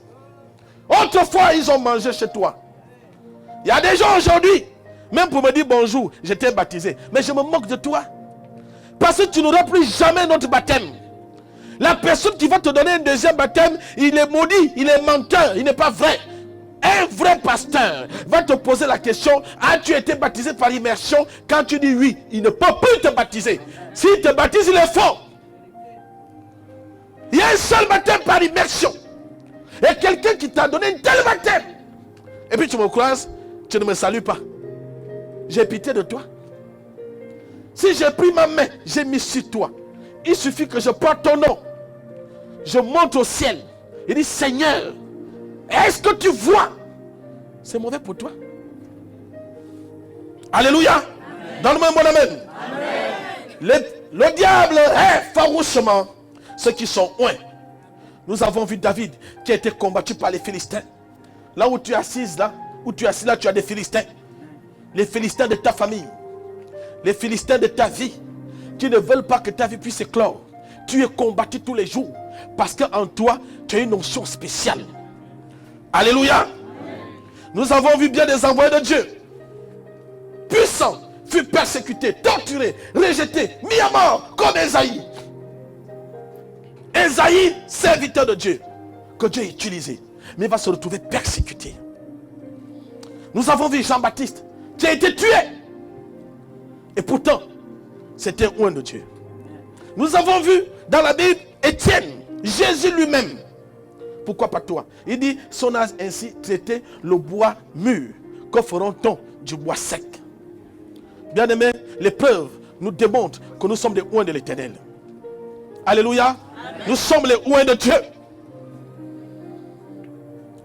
autrefois ils ont mangé chez toi. Il y a des gens aujourd'hui, même pour me dire bonjour, j'étais baptisé, mais je me moque de toi. Parce que tu n'auras plus jamais notre baptême. La personne qui va te donner un deuxième baptême, il est maudit, il est menteur, il n'est pas vrai. Un vrai pasteur va te poser la question, as-tu été baptisé par immersion? Quand tu dis oui, il ne peut plus te baptiser. S'il te baptise, il est faux. Il y a un seul baptême par immersion. Et quelqu'un qui t'a donné un tel baptême. Et puis tu me croises, tu ne me salues pas. J'ai pitié de toi. Si j'ai pris ma main, j'ai mis sur toi. Il suffit que je porte ton nom. Je monte au ciel. Il dit, Seigneur, est-ce que tu vois? C'est mauvais pour toi. Alléluia. Donne-moi un bon amen. Le diable est farouchement ceux qui sont loin. Nous avons vu David qui a été combattu par les Philistins. Là où tu es assise, là, où tu es assis là, tu as des Philistins. Les Philistins de ta famille. Les Philistins de ta vie. Qui ne veulent pas que ta vie puisse éclore. Tu es combattu tous les jours. Parce qu'en toi, tu as une onction spéciale. Alléluia. Nous avons vu bien des envoyés de Dieu. Puissants, furent persécutés, torturés, rejetés, mis à mort, comme Esaïe. Esaïe, serviteur de Dieu, que Dieu a utilisé, mais il va se retrouver persécuté. Nous avons vu Jean-Baptiste, qui a été tué. Et pourtant, c'était un oint de Dieu. Nous avons vu dans la Bible Étienne, Jésus lui-même. Pourquoi pas toi? Il dit, son âge ainsi traité le bois mûr. Que feront-on du bois sec? Bien aimé, l'épreuve nous démontre que nous sommes des oints de l'Éternel. Alléluia. Amen. Nous sommes les oints de Dieu.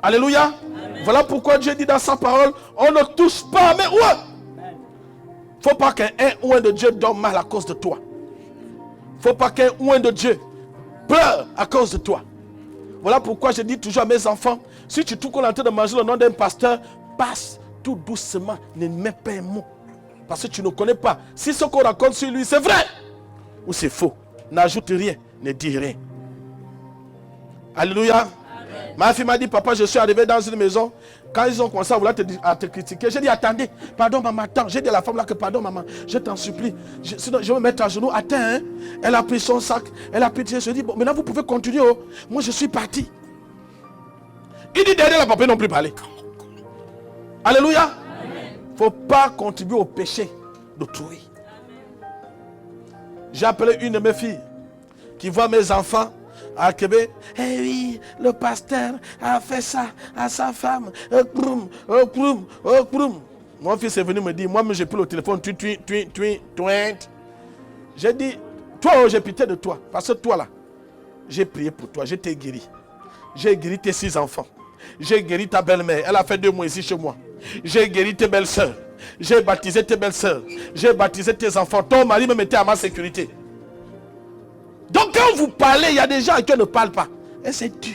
Alléluia. Amen. Voilà pourquoi Dieu dit dans sa parole, on ne touche pas à mes oints. Il ne faut pas qu'un oint de Dieu dorme mal à cause de toi. Il ne faut pas qu'un oint de Dieu pleure à cause de toi. Voilà pourquoi je dis toujours à mes enfants, si tu trouves qu'on est en train de manger le nom d'un pasteur, passe tout doucement, ne mets pas un mot. Parce que tu ne connais pas. Si ce qu'on raconte sur lui, c'est vrai ou c'est faux. N'ajoute rien, ne dis rien. Alléluia. Amen. Ma fille m'a dit, papa, je suis arrivé dans une maison. Quand ils ont commencé à vouloir à te critiquer, j'ai dit attendez, pardon maman, attends. J'ai dit à la femme là que pardon maman, je t'en supplie. Sinon je vais me mettre à genoux, attends. Hein. Elle a pris son sac, elle a pris, je dis bon, maintenant vous pouvez continuer. Oh. Moi je suis parti. Il dit derrière la papa non plus parler. Alléluia. Il ne faut pas contribuer au péché d'autrui. J'ai appelé une de mes filles qui voit mes enfants à Québec. Eh oui, le pasteur a fait ça à sa femme. Mon fils est venu me dire, moi-même j'ai pris le téléphone. J'ai dit, toi, j'ai pitié de toi. Parce que toi là, j'ai prié pour toi, je t'ai guéri. J'ai guéri tes 6 enfants. J'ai guéri ta belle-mère. Elle a fait 2 mois ici chez moi. J'ai guéri tes belles-sœurs. J'ai baptisé tes belles-sœurs. J'ai baptisé tes enfants. Ton mari me mettait à ma sécurité. Donc quand vous parlez, il y a des gens qui ne parlent pas. Et c'est dur.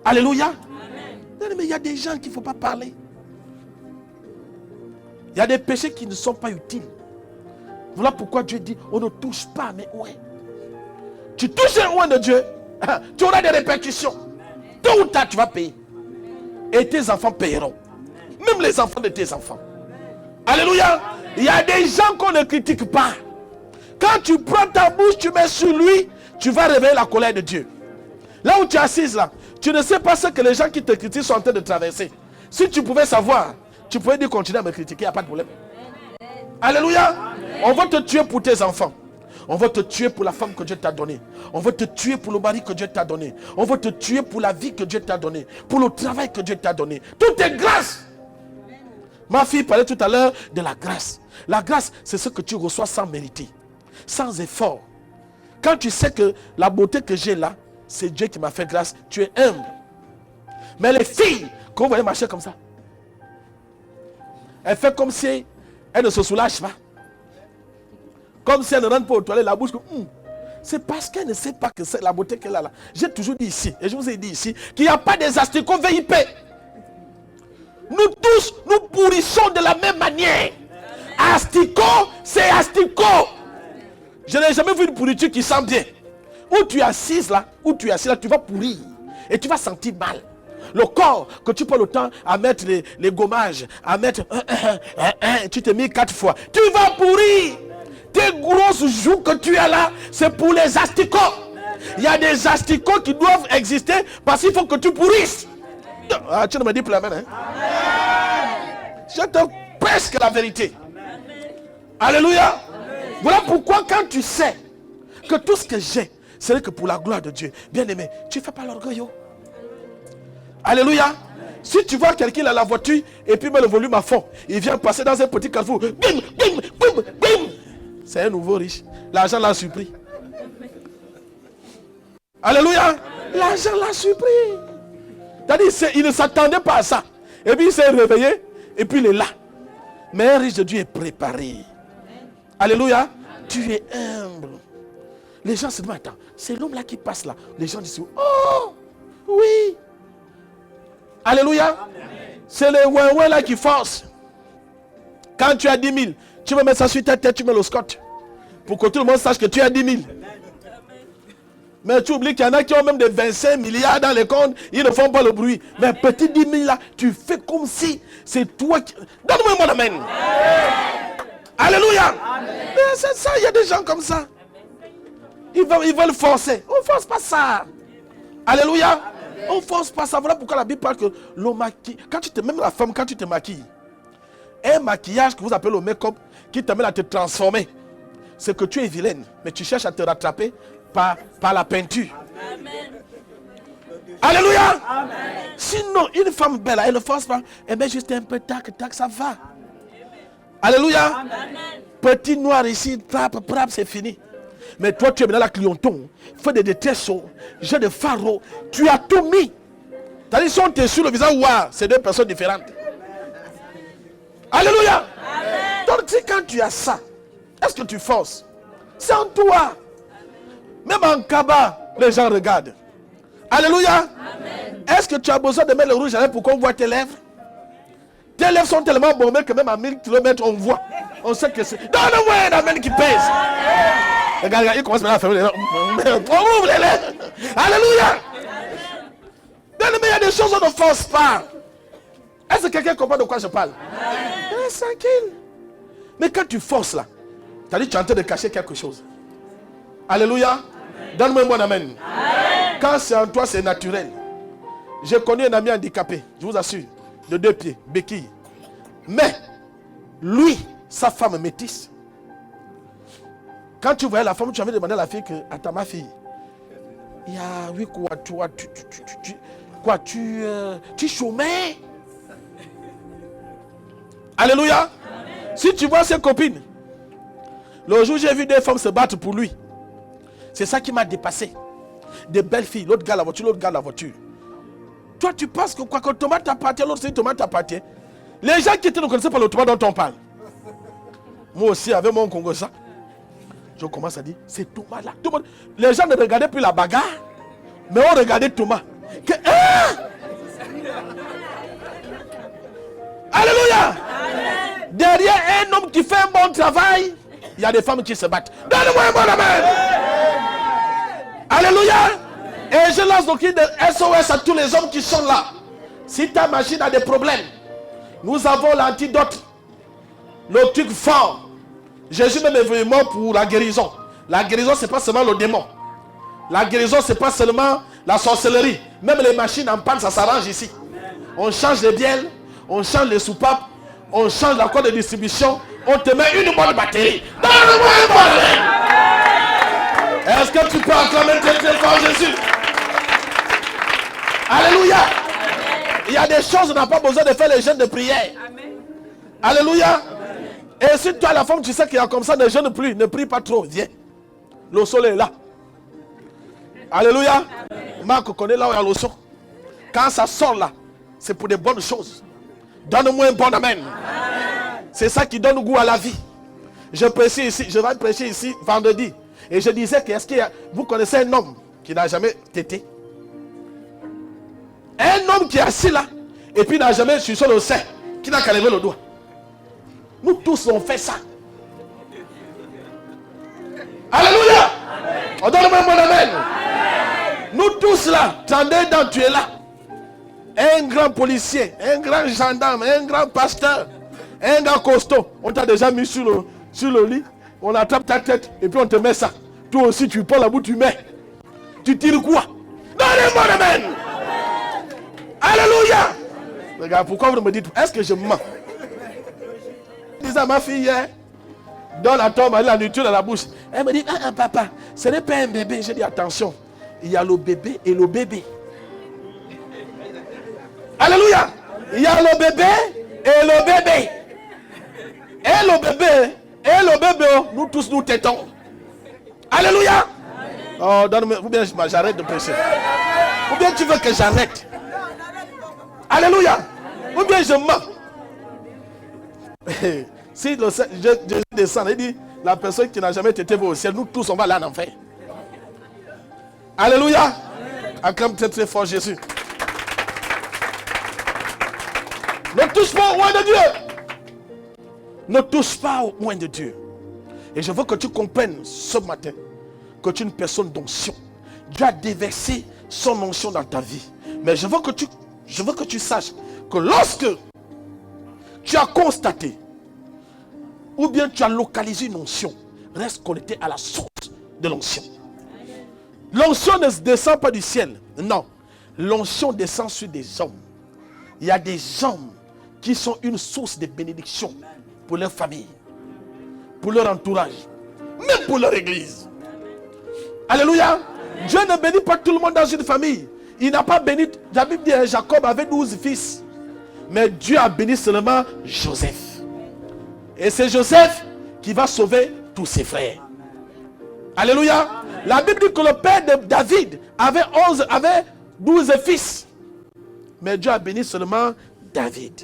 Alléluia. Amen. Mais il y a des gens qu'il ne faut pas parler. Il y a des péchés qui ne sont pas utiles. Voilà pourquoi Dieu dit, on ne touche pas, mais ouais. Tu touches un oin de Dieu, tu auras des répercussions. Tôt ou tard, tu vas payer. Et tes enfants paieront. Même les enfants de tes enfants. Alléluia. Il y a des gens qu'on ne critique pas. Quand tu prends ta bouche, tu mets sur lui, tu vas réveiller la colère de Dieu. Là où tu es assise là, tu ne sais pas ce que les gens qui te critiquent sont en train de traverser. Si tu pouvais savoir, tu pouvais dire continuer à me critiquer, il n'y a pas de problème. Alléluia. On va te tuer pour tes enfants. On va te tuer pour la femme que Dieu t'a donnée. On va te tuer pour le mari que Dieu t'a donné. On va te tuer pour la vie que Dieu t'a donnée. Pour le travail que Dieu t'a donné. Tout est grâce. Ma fille parlait tout à l'heure de la grâce. La grâce, c'est ce que tu reçois sans mériter. Sans effort. Quand tu sais que la beauté que j'ai là, c'est Dieu qui m'a fait grâce, tu es humble. Mais les filles, quand vous voyez marcher comme ça, elle fait comme si elle ne se soulage pas. Comme si elle ne rentre pas aux toilettes, la bouche comme... C'est parce qu'elle ne sait pas que c'est la beauté qu'elle a là. J'ai toujours dit ici, et je vous ai dit ici, qu'il n'y a pas des asticots VIP. Nous tous, nous pourrissons de la même manière. Asticot, c'est asticot. Je n'ai jamais vu une pourriture qui sent bien. Où tu es assise là, tu vas pourrir. Et tu vas sentir mal. Le corps que tu prends le temps à mettre les gommages, à mettre... tu t'es mis 4 fois. Tu vas pourrir. Tes grosses joues que tu as là, c'est pour les asticots. Il y a des asticots qui doivent exister parce qu'il faut que tu pourrisses. Ah, tu ne me dis plus amen. Je te prêche la vérité. Alléluia. Voilà pourquoi quand tu sais que tout ce que j'ai, c'est que pour la gloire de Dieu, bien aimé, tu ne fais pas l'orgueil. Alléluia. Si tu vois quelqu'un à la voiture et puis met le volume à fond, il vient passer dans un petit carrefour. Bim, bim, bim, bim. C'est un nouveau riche. L'argent l'a surpris. Alléluia. L'argent l'a surpris. C'est-à-dire, il ne s'attendait pas à ça. Et puis il s'est réveillé et puis il est là. Mais un riche de Dieu est préparé. Alléluia. Tu es humble. Les gens se demandent, attends, c'est l'homme là qui passe là. Les gens disent, oh, oui. Alléluia. C'est les ouin là qui forcent. Quand tu as 10 000, tu vas mettre ça sur ta tête, tu mets le scotch. Pour que tout le monde sache que tu as 10 000. Mais tu oublies qu'il y en a qui ont même des 25 milliards dans les comptes, ils ne font pas le bruit. Mais petit 10 000 là, tu fais comme si c'est toi qui... Donne-moi mon amen. Alléluia. Mais c'est ça, il y a des gens comme ça. Ils veulent forcer. On ne force pas ça. Alléluia. On ne force pas ça. Voilà pourquoi la Bible parle que le maquillage, même la femme, quand tu te maquilles, un maquillage que vous appelez le make-up, qui t'amène à te transformer, c'est que tu es vilaine, mais tu cherches à te rattraper par la peinture. Amen. Alléluia. Amen. Sinon, une femme belle, elle ne force pas, elle met juste un peu tac, ça va. Amen. Alléluia. Amen. Petit noir ici, prap, c'est fini. Mais toi, tu es maintenant la clienton, fais des détresses, j'ai des pharaons, tu as tout mis. C'est-à-dire, si on te sur le visage, wow, c'est 2 personnes différentes. Alléluia. Amen. Donc, quand tu as ça, est-ce que tu forces? C'est en toi. Même en Kaba, les gens regardent. Alléluia. Amen. Est-ce que tu as besoin de mettre le rouge à lèvres pour qu'on voit tes lèvres? Tes lèvres sont tellement bombées que même à 1000 km, on voit. On sait que c'est... Donne-moi un amen qui pèse. Regarde, il commence maintenant à fermer les lèvres. On ouvre les lèvres. Alléluia. il y a des choses on ne force pas. Est-ce que quelqu'un comprend de quoi je parle? Tranquille. Mais quand tu forces là, tu as dit tu es en train de cacher quelque chose. Alléluia. Donne-moi un bon amen. Quand c'est en toi, c'est naturel. J'ai connu un ami handicapé, je vous assure, de 2 pieds, béquille. Mais, lui, sa femme métisse. Quand tu voyais la femme, tu avais demandé à la fille que, attends ma fille, il y a, oui, quoi, tu chômais. Alléluia. Amen. Si tu vois ses copines, le jour où j'ai vu des femmes se battre pour lui, c'est ça qui m'a dépassé. Des belles filles, l'autre gars la voiture, l'autre gars la voiture. Toi tu penses que quoi que tomate t'appartient, l'autre c'est tomate t'appartient. Les gens qui ne connaissaient pas le tomate dont on parle. Moi aussi avec mon Congo ça, je commence à dire c'est tomate là. Les gens ne regardaient plus la bagarre, mais on regardait tomate. Alléluia. Derrière un homme qui fait un bon travail, il y a des femmes qui se battent. Donne-moi un bon amen. Alléluia. Et je lance donc une SOS à tous les hommes qui sont là. Si ta machine a des problèmes, nous avons l'antidote. Le truc fort. Jésus même est venu mort pour la guérison. La guérison, ce n'est pas seulement le démon. La guérison, ce n'est pas seulement la sorcellerie. Même les machines en panne, ça s'arrange ici. On change les bielles, on change les soupapes, on change la corde de distribution, on te met une bonne batterie. Donne-moi un bon amen. Est-ce que tu peux acclamer très très fort Jésus? Alléluia. Il y a des choses, on n'a pas besoin de faire les jeûnes de prière. Alléluia. Et si toi la femme, tu sais qu'il y a comme ça, ne jeûne plus, ne prie pas trop, viens. Le soleil est là. Alléluia. Marc connaît là où il y a le son. Quand ça sort là, c'est pour des bonnes choses. Donne-moi un bon amen. C'est ça qui donne goût à la vie. Je prêche ici, je vais prêcher ici vendredi. Et je disais que, est-ce qu'il y a, vous connaissez un homme qui n'a jamais tété? Un homme qui est assis là, et puis n'a jamais sur le sein, qui n'a qu'à lever le doigt. Nous tous on fait ça. Alléluia. On donne un bon amen. Nous tous là, tendez dans, tu es là. Un grand policier, un grand gendarme, un grand pasteur, un gars costaud. On t'a déjà mis sur le lit. On attrape ta tête et puis on te met ça. Toi aussi tu prends la boue, tu mets. Tu tires quoi? Donne un bon amen. Alléluia. Regarde, pourquoi vous me dites, est-ce que je mens? Je disais à ma fille hier, dans la tombe, elle a la nourriture dans la bouche. Elle me dit, papa, ce n'est pas un bébé. J'ai dit, attention, il y a le bébé et le bébé. Alléluia. Il y a le bébé et le bébé. Et le bébé, nous tous nous tétons. Alléluia. Oh, donne-moi, ou bien j'arrête de prêcher. Ou bien tu veux que j'arrête. Alléluia. Ou bien je mens. Si je descends, il dit, la personne qui n'a jamais été au ciel, nous tous on va là en enfer. Alléluia. Acclame très très fort Jésus. Ne touche pas au loin de Dieu. Ne touche pas au loin de Dieu. Et je veux que tu comprennes ce matin que tu es une personne d'onction. Dieu a déversé son onction dans ta vie. Mais je veux que tu saches que lorsque tu as constaté ou bien tu as localisé une onction, reste connecté à la source de l'onction. L'onction ne descend pas du ciel. Non. L'onction descend sur des hommes. Il y a des hommes qui sont une source de bénédiction pour leur famille, pour leur entourage, même pour leur église. Alléluia. Dieu ne bénit pas tout le monde dans une famille. Il n'a pas béni, la Bible dit, Jacob avait 12 fils. Mais Dieu a béni seulement Joseph. Et c'est Joseph qui va sauver tous ses frères. Alléluia. La Bible dit que le père de David avait 12 fils. Mais Dieu a béni seulement David.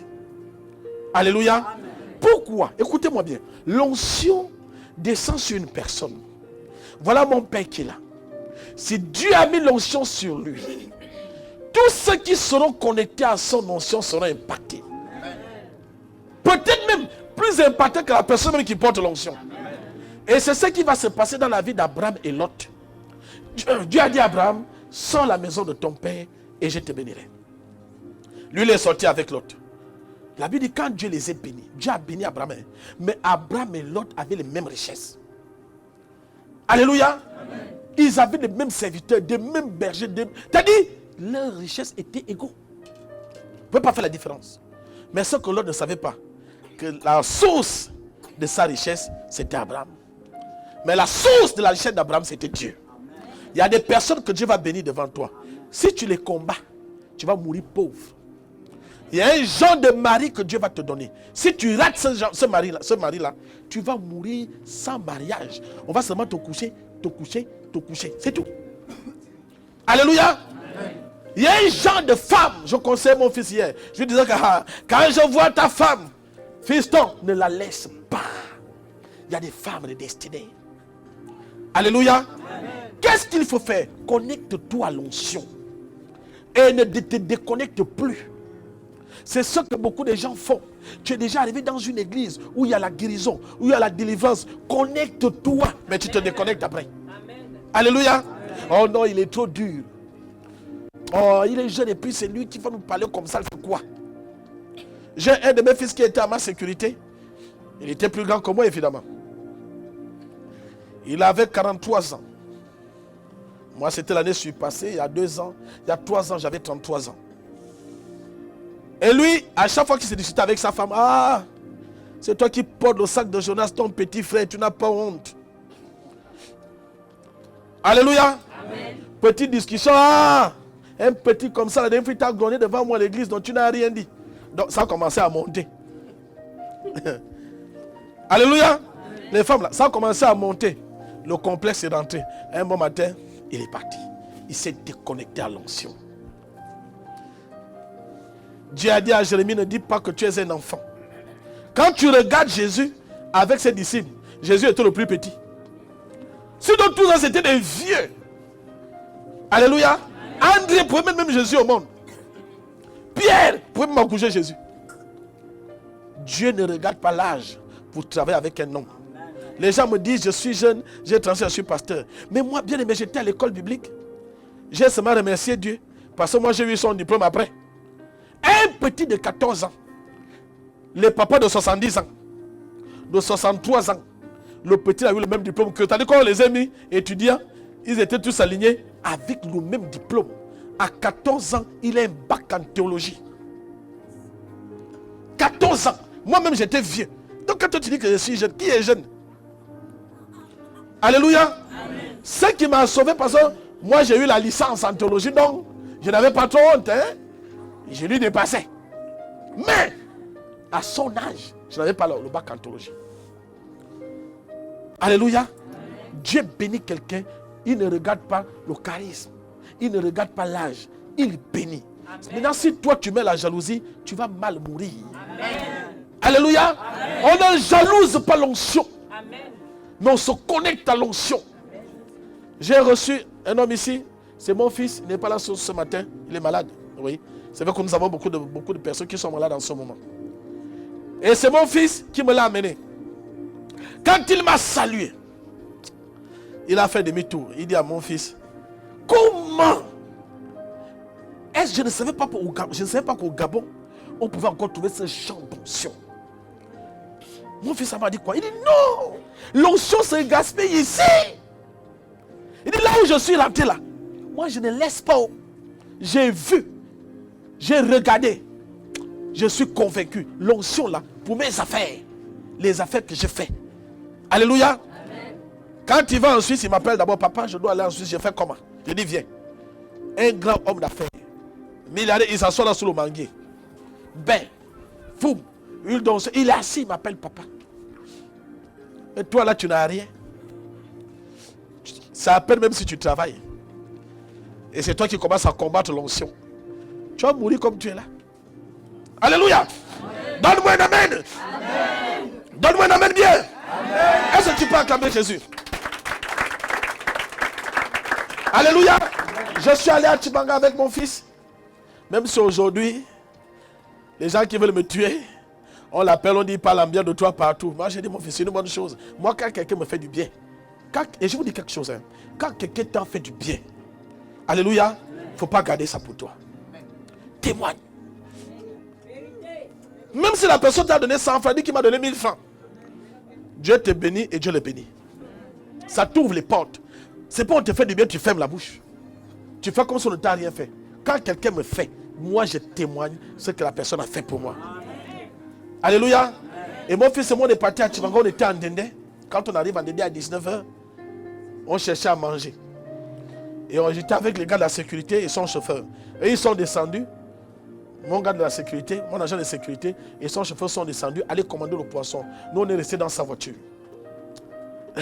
Alléluia. Amen. Pourquoi? Écoutez-moi bien. L'onction descend sur une personne. Voilà mon père qui est là. Si Dieu a mis l'onction sur lui, tous ceux qui seront connectés à son onction seront impactés. Peut-être même plus impactés que la personne même qui porte l'onction. Et c'est ce qui va se passer dans la vie d'Abraham et Lot. Dieu a dit à Abraham, sors la maison de ton père et je te bénirai. Lui, il est sorti avec Lot. La Bible dit quand Dieu les a bénis, Dieu a béni Abraham. Mais Abraham et Lot avaient les mêmes richesses. Alléluia. Amen. Ils avaient les mêmes serviteurs, les mêmes bergers. C'est-à-dire, leurs richesses étaient égaux. Vous ne pouvez pas faire la différence. Mais ce que Lot ne savait pas, que la source de sa richesse, c'était Abraham. Mais la source de la richesse d'Abraham, c'était Dieu. Il y a des personnes que Dieu va bénir devant toi. Si tu les combats, tu vas mourir pauvre. Il y a un genre de mari que Dieu va te donner. Si tu rates ce mari-là, tu vas mourir sans mariage. On va seulement te coucher. C'est tout. Alléluia. Amen. Il y a un genre de femme. Je conseille mon fils hier. Je lui disais que quand je vois ta femme, fiston, ne la laisse pas. Il y a des femmes de destinée. Alléluia. Amen. Qu'est-ce qu'il faut faire? Connecte-toi à l'onction. Et ne te déconnecte plus. C'est ce que beaucoup de gens font. Tu es déjà arrivé dans une église où il y a la guérison, où il y a la délivrance. Connecte-toi, mais tu te déconnectes après. Amen. Alléluia. Amen. Oh non, il est trop dur. Oh, il est jeune et puis c'est lui qui va nous parler comme ça. Il fait quoi? J'ai un de mes fils qui était à ma sécurité. Il était plus grand que moi, évidemment. Il avait 43 ans. Moi, c'était l'année surpassée, il y a 2 ans. Il y a 3 ans, j'avais 33 ans. Et lui, à chaque fois qu'il se discutait avec sa femme, ah, c'est toi qui portes le sac de Jonas, ton petit frère, tu n'as pas honte. Alléluia. Amen. Petite discussion, ah, un petit comme ça, la dernière fois, tu as grogné devant moi à l'église, donc tu n'as rien dit. Donc ça a commencé à monter. Alléluia. Amen. Les femmes là, ça a commencé à monter. Le complexe est rentré. Un bon matin, il est parti. Il s'est déconnecté à l'onction. Dieu a dit à Jérémie, ne dis pas que tu es un enfant. Quand tu regardes Jésus avec ses disciples, Jésus était le plus petit. Sinon tous ça c'était des vieux. Alléluia. André pouvait mettre même Jésus au monde. Pierre pouvait même accoucher Jésus. Dieu ne regarde pas l'âge pour travailler avec un homme. Les gens me disent, je suis jeune, j'ai 37, je suis pasteur. Mais moi, bien aimé, j'étais à l'école biblique. J'ai seulement remercié Dieu. Parce que moi, j'ai eu son diplôme après. Un petit de 14 ans. Les papas de 70 ans. De 63 ans. Le petit a eu le même diplôme que. Tandis qu'on les a mis étudiants, ils étaient tous alignés avec le même diplôme. À 14 ans, il a un bac en théologie. 14 ans. Moi-même, j'étais vieux. Donc quand tu dis que je suis jeune, qui est jeune? Alléluia. Amen. Ce qui m'a sauvé parce que moi j'ai eu la licence en théologie, donc je n'avais pas trop honte. Je lui dépassais. Mais à son âge, je n'avais pas le bac en théologie. Alléluia. Amen. Dieu bénit quelqu'un, il ne regarde pas le charisme, il ne regarde pas l'âge, il bénit. Amen. Maintenant si toi tu mets la jalousie, tu vas mal mourir. Amen. Alléluia. Amen. On ne jalouse pas l'onction. Amen. Mais on se connecte à l'onction. J'ai reçu un homme ici, c'est mon fils, il n'est pas là ce matin, il est malade. Oui. C'est vrai que nous avons beaucoup de personnes qui sont malades en ce moment. Et c'est mon fils qui me l'a amené. Quand il m'a salué, il a fait demi-tour. Il dit à mon fils, comment est-ce que je ne savais pas qu'au Gabon, on pouvait encore trouver ce genre d'onction. Mon fils m'a dit quoi? Il dit non, l'onction se gaspille ici. Il dit là où je suis rentré là, moi je ne laisse pas. J'ai vu, j'ai regardé, je suis convaincu. L'onction là, pour mes affaires, les affaires que je fais. Alléluia. Amen. Quand il va en Suisse, il m'appelle d'abord, papa, je dois aller en Suisse, je fais comment? Je dis viens. Un grand homme d'affaires, milliardaire, il s'assoit là sous le manguier. Ben, boum, il est assis, il m'appelle papa. Et toi là, tu n'as rien. Ça appelle même si tu travailles. Et c'est toi qui commences à combattre l'onction. Tu vas mourir comme tu es là. Alléluia. Donne-moi un amen. Amen. Donne-moi un amen bien. Amen. Est-ce que tu peux acclamer Jésus? Alléluia. Je suis allé à Tchibanga avec mon fils. Même si aujourd'hui, les gens qui veulent me tuer, on l'appelle, on dit, il parle bien de toi partout. Moi, j'ai dit, mon fils, c'est une bonne chose. Moi, quand quelqu'un me fait du bien, et je vous dis quelque chose, quand quelqu'un t'en fait du bien, alléluia, il ne faut pas garder ça pour toi. Témoigne. Même si la personne t'a donné 100 francs, dit qu'il m'a donné 1000 francs. Dieu te bénit et Dieu le bénit. Ça t'ouvre les portes. C'est pas on te fait du bien, tu fermes la bouche. Tu fais comme si on ne t'a rien fait. Quand quelqu'un me fait, moi je témoigne ce que la personne a fait pour moi. Alléluia. Et mon fils et moi on est partis à Chimango, on était en Dendé. Quand on arrive en Dendé à 19h, on cherchait à manger. Et j'étais avec les gars de la sécurité et son chauffeur. Et ils sont descendus. Mon gars de la sécurité, mon agent de sécurité et son chauffeur sont descendus, aller commander le poisson. Nous on est restés dans sa voiture.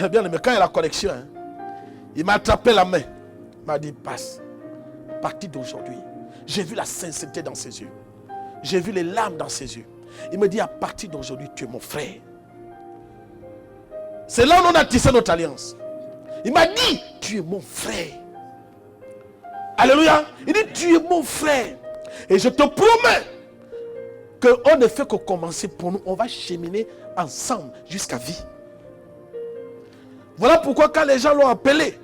Bien, mais quand il y a la connexion, hein, il m'a attrapé la main. Il m'a dit, passe. À partir d'aujourd'hui, j'ai vu la sincérité dans ses yeux. J'ai vu les larmes dans ses yeux. Il me dit, à partir d'aujourd'hui, tu es mon frère. C'est là où on a tissé notre alliance. Il m'a dit, tu es mon frère. Alléluia. Il dit, tu es mon frère. Et je te promets qu'on ne fait que commencer pour nous. On va cheminer ensemble jusqu'à vie. Voilà pourquoi quand les gens l'ont appelé,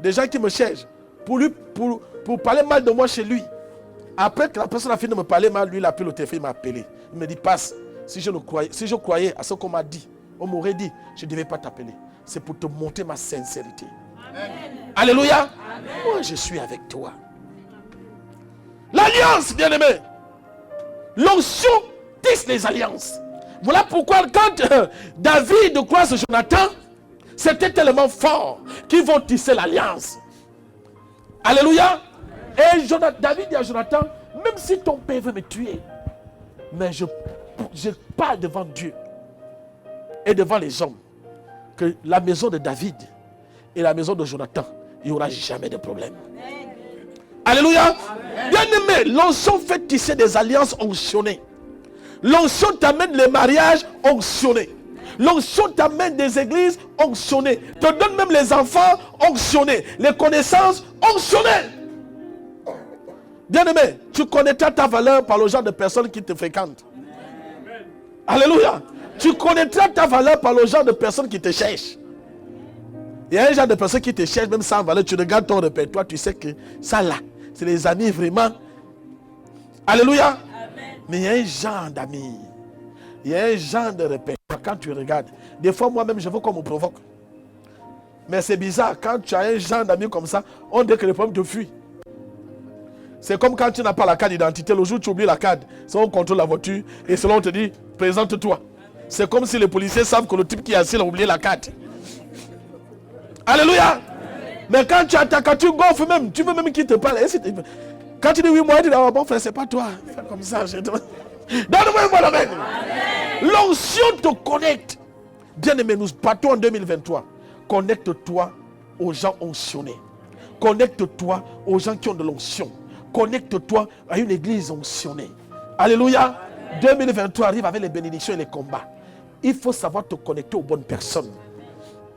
des gens qui me cherchent, pour parler mal de moi chez lui, après que la personne a fini de me parler mal, lui il a appelé au téléphone, il m'a appelé. Il me dit, passe, si je croyais à ce qu'on m'a dit, on m'aurait dit, je ne devais pas t'appeler. C'est pour te montrer ma sincérité. Amen. Alléluia. Amen. Moi je suis avec toi. L'alliance, bien-aimé. L'onction tisse les alliances. Voilà pourquoi quand David croise Jonathan, c'était tellement fort qu'ils vont tisser l'alliance. Alléluia. Et David dit à Jonathan, même si ton père veut me tuer, mais je parle devant Dieu et devant les hommes que la maison de David et la maison de Jonathan, il n'y aura jamais de problème. Alléluia. Bien-aimé, l'onction fait tisser des alliances onction. L'onction t'amène les mariages onctionnés. L'onction t'amène des églises onctionnées. Te donne même les enfants onctionnés. Les connaissances onctionnées. Bien-aimé, tu connaîtras ta valeur par le genre de personnes qui te fréquentent. Alléluia. Tu connaîtras ta valeur par le genre de personnes qui te cherchent. Il y a un genre de personnes qui te cherchent même sans valeur. Tu regardes ton répertoire, tu sais que ça là, c'est les amis vraiment. Alléluia. Amen. Mais il y a un genre d'amis. Il y a un genre de répertoire quand tu regardes. Des fois moi-même je veux qu'on me provoque. Mais c'est bizarre, quand tu as un genre d'amis comme ça, on dit que le problème te fuit. C'est comme quand tu n'as pas la carte d'identité, le jour où tu oublies la carte, c'est on contrôle la voiture et selon on te dit, présente-toi. C'est comme si les policiers savent que le type qui est assis a oublié la carte. Alléluia. Mais quand tu attaques, quand tu gonfles même, tu veux même qu'il te parle. Quand tu dis oui, moi, tu dis, oh, bon frère, c'est pas toi. Fais comme ça. Donne-moi un bon domaine. L'onction te connecte. Bien-aimé, nous battons en 2023. Connecte-toi aux gens onctionnés. Connecte-toi aux gens qui ont de l'onction. Connecte-toi à une église onctionnée. Alléluia. 2023 arrive avec les bénédictions et les combats. Il faut savoir te connecter aux bonnes personnes.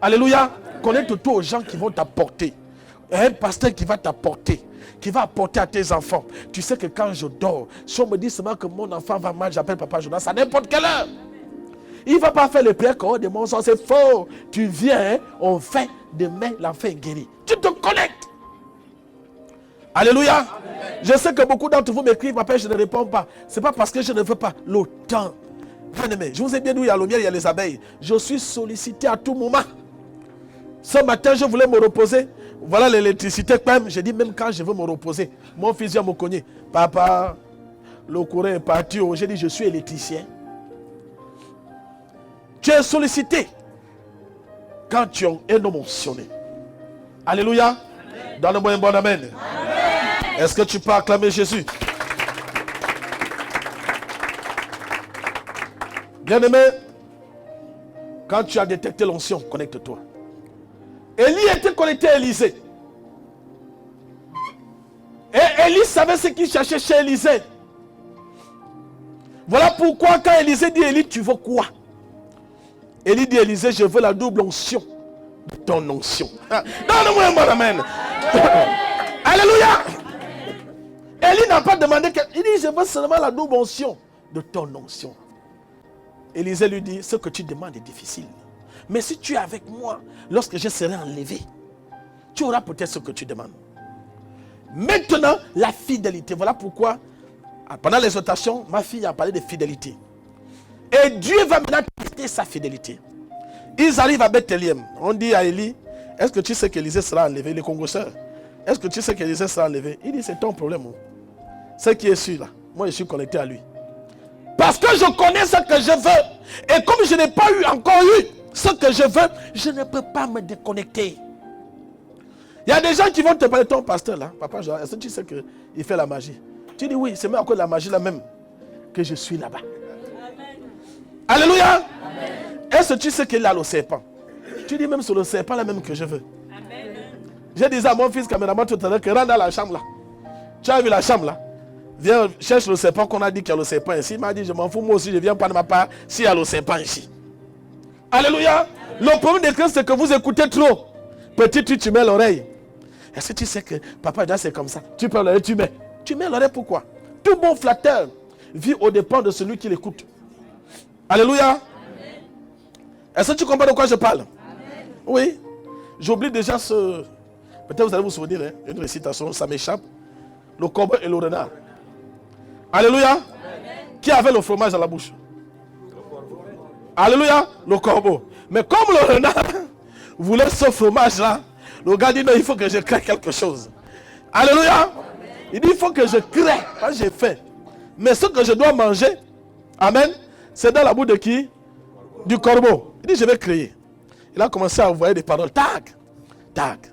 Alléluia. Connecte-toi aux gens qui vont t'apporter. Un pasteur qui va t'apporter, qui va apporter à tes enfants. Tu sais que quand je dors, si on me dit seulement que mon enfant va mal, j'appelle Papa Jonas à n'importe quelle heure. Il ne va pas faire les prières comme des monstres, c'est faux. Tu viens, hein, on fait, demain l'enfant est guéri. Tu te connectes. Alléluia. Amen. Je sais que beaucoup d'entre vous m'écrivent, papa, je ne réponds pas. Ce n'est pas parce que je ne veux pas. Le temps. Bien-aimé, je vous ai bien dit, il y a le miel, il y a les abeilles. Je suis sollicité à tout moment. Ce matin, je voulais me reposer. Voilà l'électricité quand même. J'ai dit, même quand je veux me reposer, mon fils vient me cogner. Papa, le courant est parti. J'ai dit, je suis électricien. Tu es sollicité quand tu es un homme onction. Alléluia. Donne-moi un bon amen. Amen. Est-ce que tu peux acclamer Jésus? Bien-aimé, quand tu as détecté l'onction, connecte-toi. Élie était connecté à Élisée. Et Élie savait ce qu'il cherchait chez Élisée. Voilà pourquoi quand Élisée dit Élie, tu veux quoi? Élie dit Élisée, je veux la double onction de ton onction. Donne-moi un bon amen. Alléluia. Élie n'a pas demandé que... Il dit, je veux seulement la double onction de ton onction. Élisée lui dit, ce que tu demandes est difficile. Mais si tu es avec moi, lorsque je serai enlevé, tu auras peut-être ce que tu demandes. Maintenant, la fidélité. Voilà pourquoi, pendant l'exhortation, ma fille a parlé de fidélité. Et Dieu va maintenant tester sa fidélité. Ils arrivent à Bethléem. On dit à Élie, est-ce que tu sais qu'Élisée sera enlevé? Les congosseurs. Est-ce que tu sais qu'Élisée sera enlevé? Il dit, c'est ton problème. C'est qui est sûr là. Moi, je suis connecté à lui. Parce que je connais ce que je veux. Et comme je n'ai pas encore eu ce que je veux, je ne peux pas me déconnecter. Il y a des gens qui vont te parler, ton pasteur là, papa, est-ce que tu sais qu'il fait la magie? Tu dis oui, c'est même encore la magie là même que je suis là-bas. Alléluia. Est-ce que tu sais qu'il a le serpent? Tu dis même sur le serpent là même que je veux. J'ai dit à mon fils caméraman tout à l'heure que rentre dans la chambre là. Tu as vu la chambre là? Viens, cherche le serpent qu'on a dit qu'il y a le serpent ici. Il m'a dit, je m'en fous, moi aussi, je viens pas de ma part s'il y a le serpent ici. Alléluia. Le problème de Christ, c'est que vous écoutez trop. Petit, tu mets l'oreille. Est-ce que tu sais que papa, c'est comme ça? Tu prends l'oreille, tu mets. Tu mets l'oreille pourquoi? Tout bon flatteur vit au dépend de celui qui l'écoute. Alléluia. Est-ce que tu comprends de quoi je parle? Amen. Oui. J'oublie déjà ce... Peut-être vous allez vous souvenir, hein, une récitation, ça m'échappe. Le corbeau et le renard. Alléluia. Amen. Qui avait le fromage à la bouche? Alléluia. Le corbeau. Mais comme le renard voulait ce fromage-là, le gars dit non, il faut que je crée quelque chose. Alléluia. Amen. Il dit il faut que je crée. Moi j'ai fait. Mais ce que je dois manger, amen, c'est dans la bouche de qui? Du corbeau. Il dit je vais créer. Il a commencé à envoyer des paroles. Tac, tac,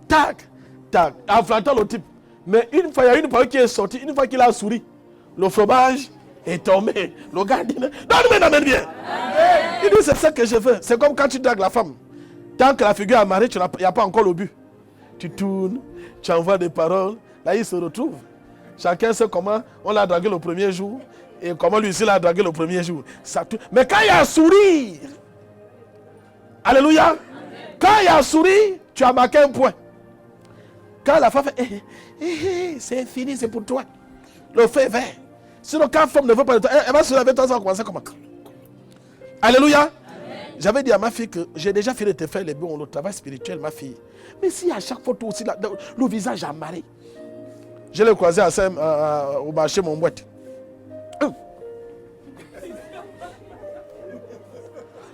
tac, tac. En flattant le type. Mais une fois, il y a une parole qui est sortie. Une fois qu'il a souri, le fromage est tombé. Le gars dit donne-moi, n'amène bien. Amen. Il dit c'est ça que je veux. C'est comme quand tu dragues la femme. Tant que la figure est mariée, il n'y a pas encore le but. Tu tournes, tu envoies des paroles. Là, il se retrouve. Chacun sait comment on l'a dragué le premier jour. Et comment lui aussi l'a dragué le premier jour. Mais quand il y a un sourire, alléluia. Amen. Quand il y a un sourire, tu as marqué un point. Quand la femme fait, c'est fini, c'est pour toi. Le feu est vert. Sinon, quand la femme ne veut pas de toi, elle va se lever, toi, ça va commencer comment? Alléluia. Amen. J'avais dit à ma fille que j'ai déjà fini de te faire le travail spirituel, ma fille. Mais si à chaque fois, toi aussi, le visage amarré. Je l'ai croisé au marché, mon boîte.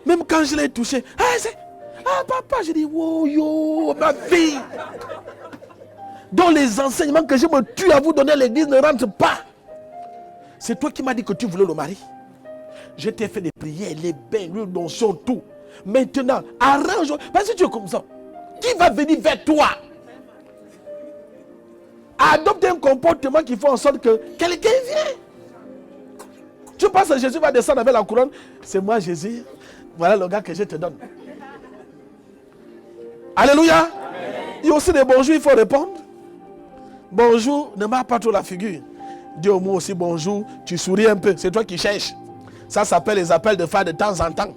Même quand je l'ai touché, papa, j'ai dit, oh yo, ma fille. Dans les enseignements que je me tue à vous donner à l'église ne rentre pas. C'est toi qui m'as dit que tu voulais le mari. Je t'ai fait des prières, les bains, l'huile d'onction, tout. Maintenant, arrange. Parce que tu es comme ça. Qui va venir vers toi? Adopte un comportement qui fait en sorte que quelqu'un vienne. Tu penses que Jésus va descendre avec la couronne? C'est moi Jésus. Voilà le gars que je te donne. Alléluia. Amen. Il y a aussi des bonjours, il faut répondre. Bonjour, ne marque pas trop la figure. Dis au mot aussi bonjour, tu souris un peu. C'est toi qui cherches. Ça s'appelle les appels de phare de temps en temps.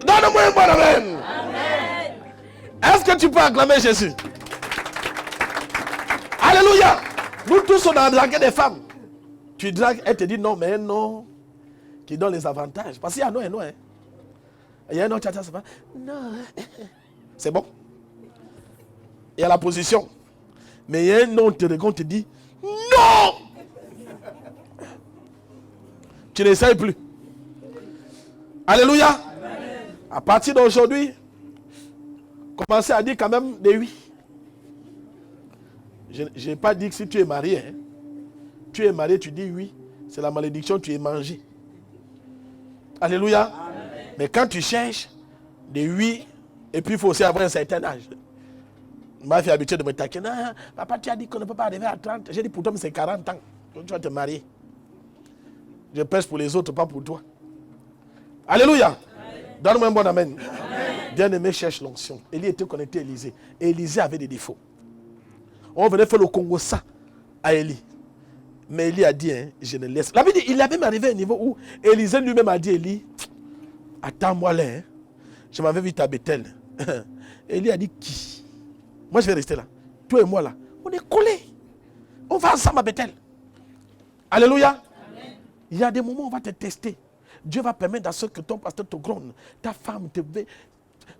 Donne-moi un bon amen. Amen. Est-ce que tu peux acclamer Jésus? Alléluia. Nous tous, on a dragué des femmes. Tu dragues, elle te dit non, mais non. Qui donne les avantages. Parce qu'il y a un non et non. Hein. Il y a un non, c'est pas. Non. C'est bon. Il y a la position. Mais il y a un non, te regarde, te dit non. Tu n'essayes plus. Alléluia. Amen. À partir d'aujourd'hui, commencez à dire quand même des oui. Je n'ai pas dit que si tu es marié, hein, tu es marié, tu dis oui, c'est la malédiction, tu es mangé. Alléluia. Amen. Mais quand tu cherches des oui, et puis il faut aussi avoir un certain âge. Ma fille est habituée de me taquiner. Non, papa, tu as dit qu'on ne peut pas arriver à 30. J'ai dit pour toi, mais c'est 40 ans. Donc tu vas te marier. Je pêche pour les autres, pas pour toi. Alléluia. Donne-moi un bon amen. Bien-aimé, cherche l'onction. Élie était connecté à Élisée. Et Élisée avait des défauts. On venait faire le Congo ça à Élie. Mais Élie a dit, hein, je ne laisse. La Bible dit, il avait même arrivé à un niveau où Élisée lui-même a dit, Élie, attends-moi là. Hein. Je m'avais vu à Bethel. Élie a dit, qui? Moi, je vais rester là. Toi et moi là. On est collés. On va ensemble à Bethel. Alléluia. Amen. Il y a des moments où on va te tester. Dieu va permettre à ce que ton pasteur te gronde. Ta femme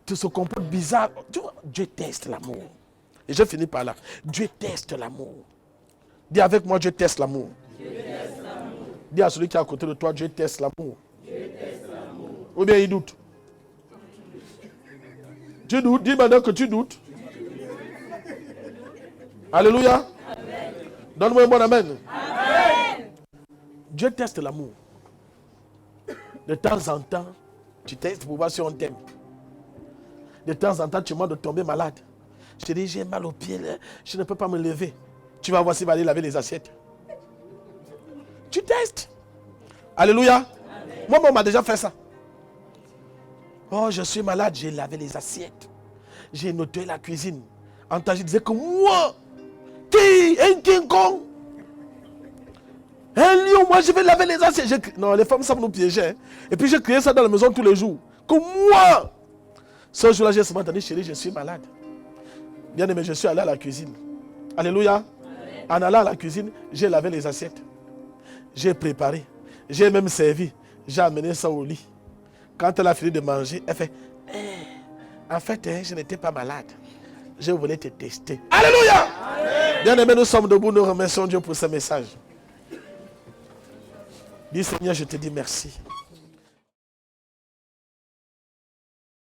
te se comporte bizarre. Dieu teste l'amour. Et je finis par là. Dieu teste l'amour. Dis avec moi, Dieu teste l'amour. Dis à celui qui est à côté de toi, Dieu teste l'amour. Ou bien il doute. Tu doutes, dis maintenant que tu doutes. Alléluia. Donne-moi un bon amen. Amen. Dieu teste l'amour. De temps en temps, tu testes pour voir si on t'aime. De temps en temps, tu demandes de tomber malade. Je te dis, j'ai mal aux pieds, je ne peux pas me lever. Tu vas voir s'il va aller laver les assiettes. Tu testes. Alléluia. Amen. Moi, on m'a déjà fait ça. Oh, je suis malade, j'ai lavé les assiettes. J'ai noté la cuisine. En temps, je disais que moi, un King Kong, un lion, moi je vais laver les assiettes. Non, les femmes savent nous piéger. Hein. Et puis j'ai crié ça dans la maison tous les jours. Que moi, ce jour-là, j'ai seulement entendu, chérie, je suis malade. Bien aimé, je suis allé à la cuisine. Alléluia. Amen. En allant à la cuisine, j'ai lavé les assiettes. J'ai préparé. J'ai même servi. J'ai amené ça au lit. Quand elle a fini de manger, elle fait, en fait, je n'étais pas malade. Je voulais te tester. Alléluia. Amen. Bien aimé, nous sommes debout, nous remercions Dieu pour ce message. Dis Seigneur, je te dis merci.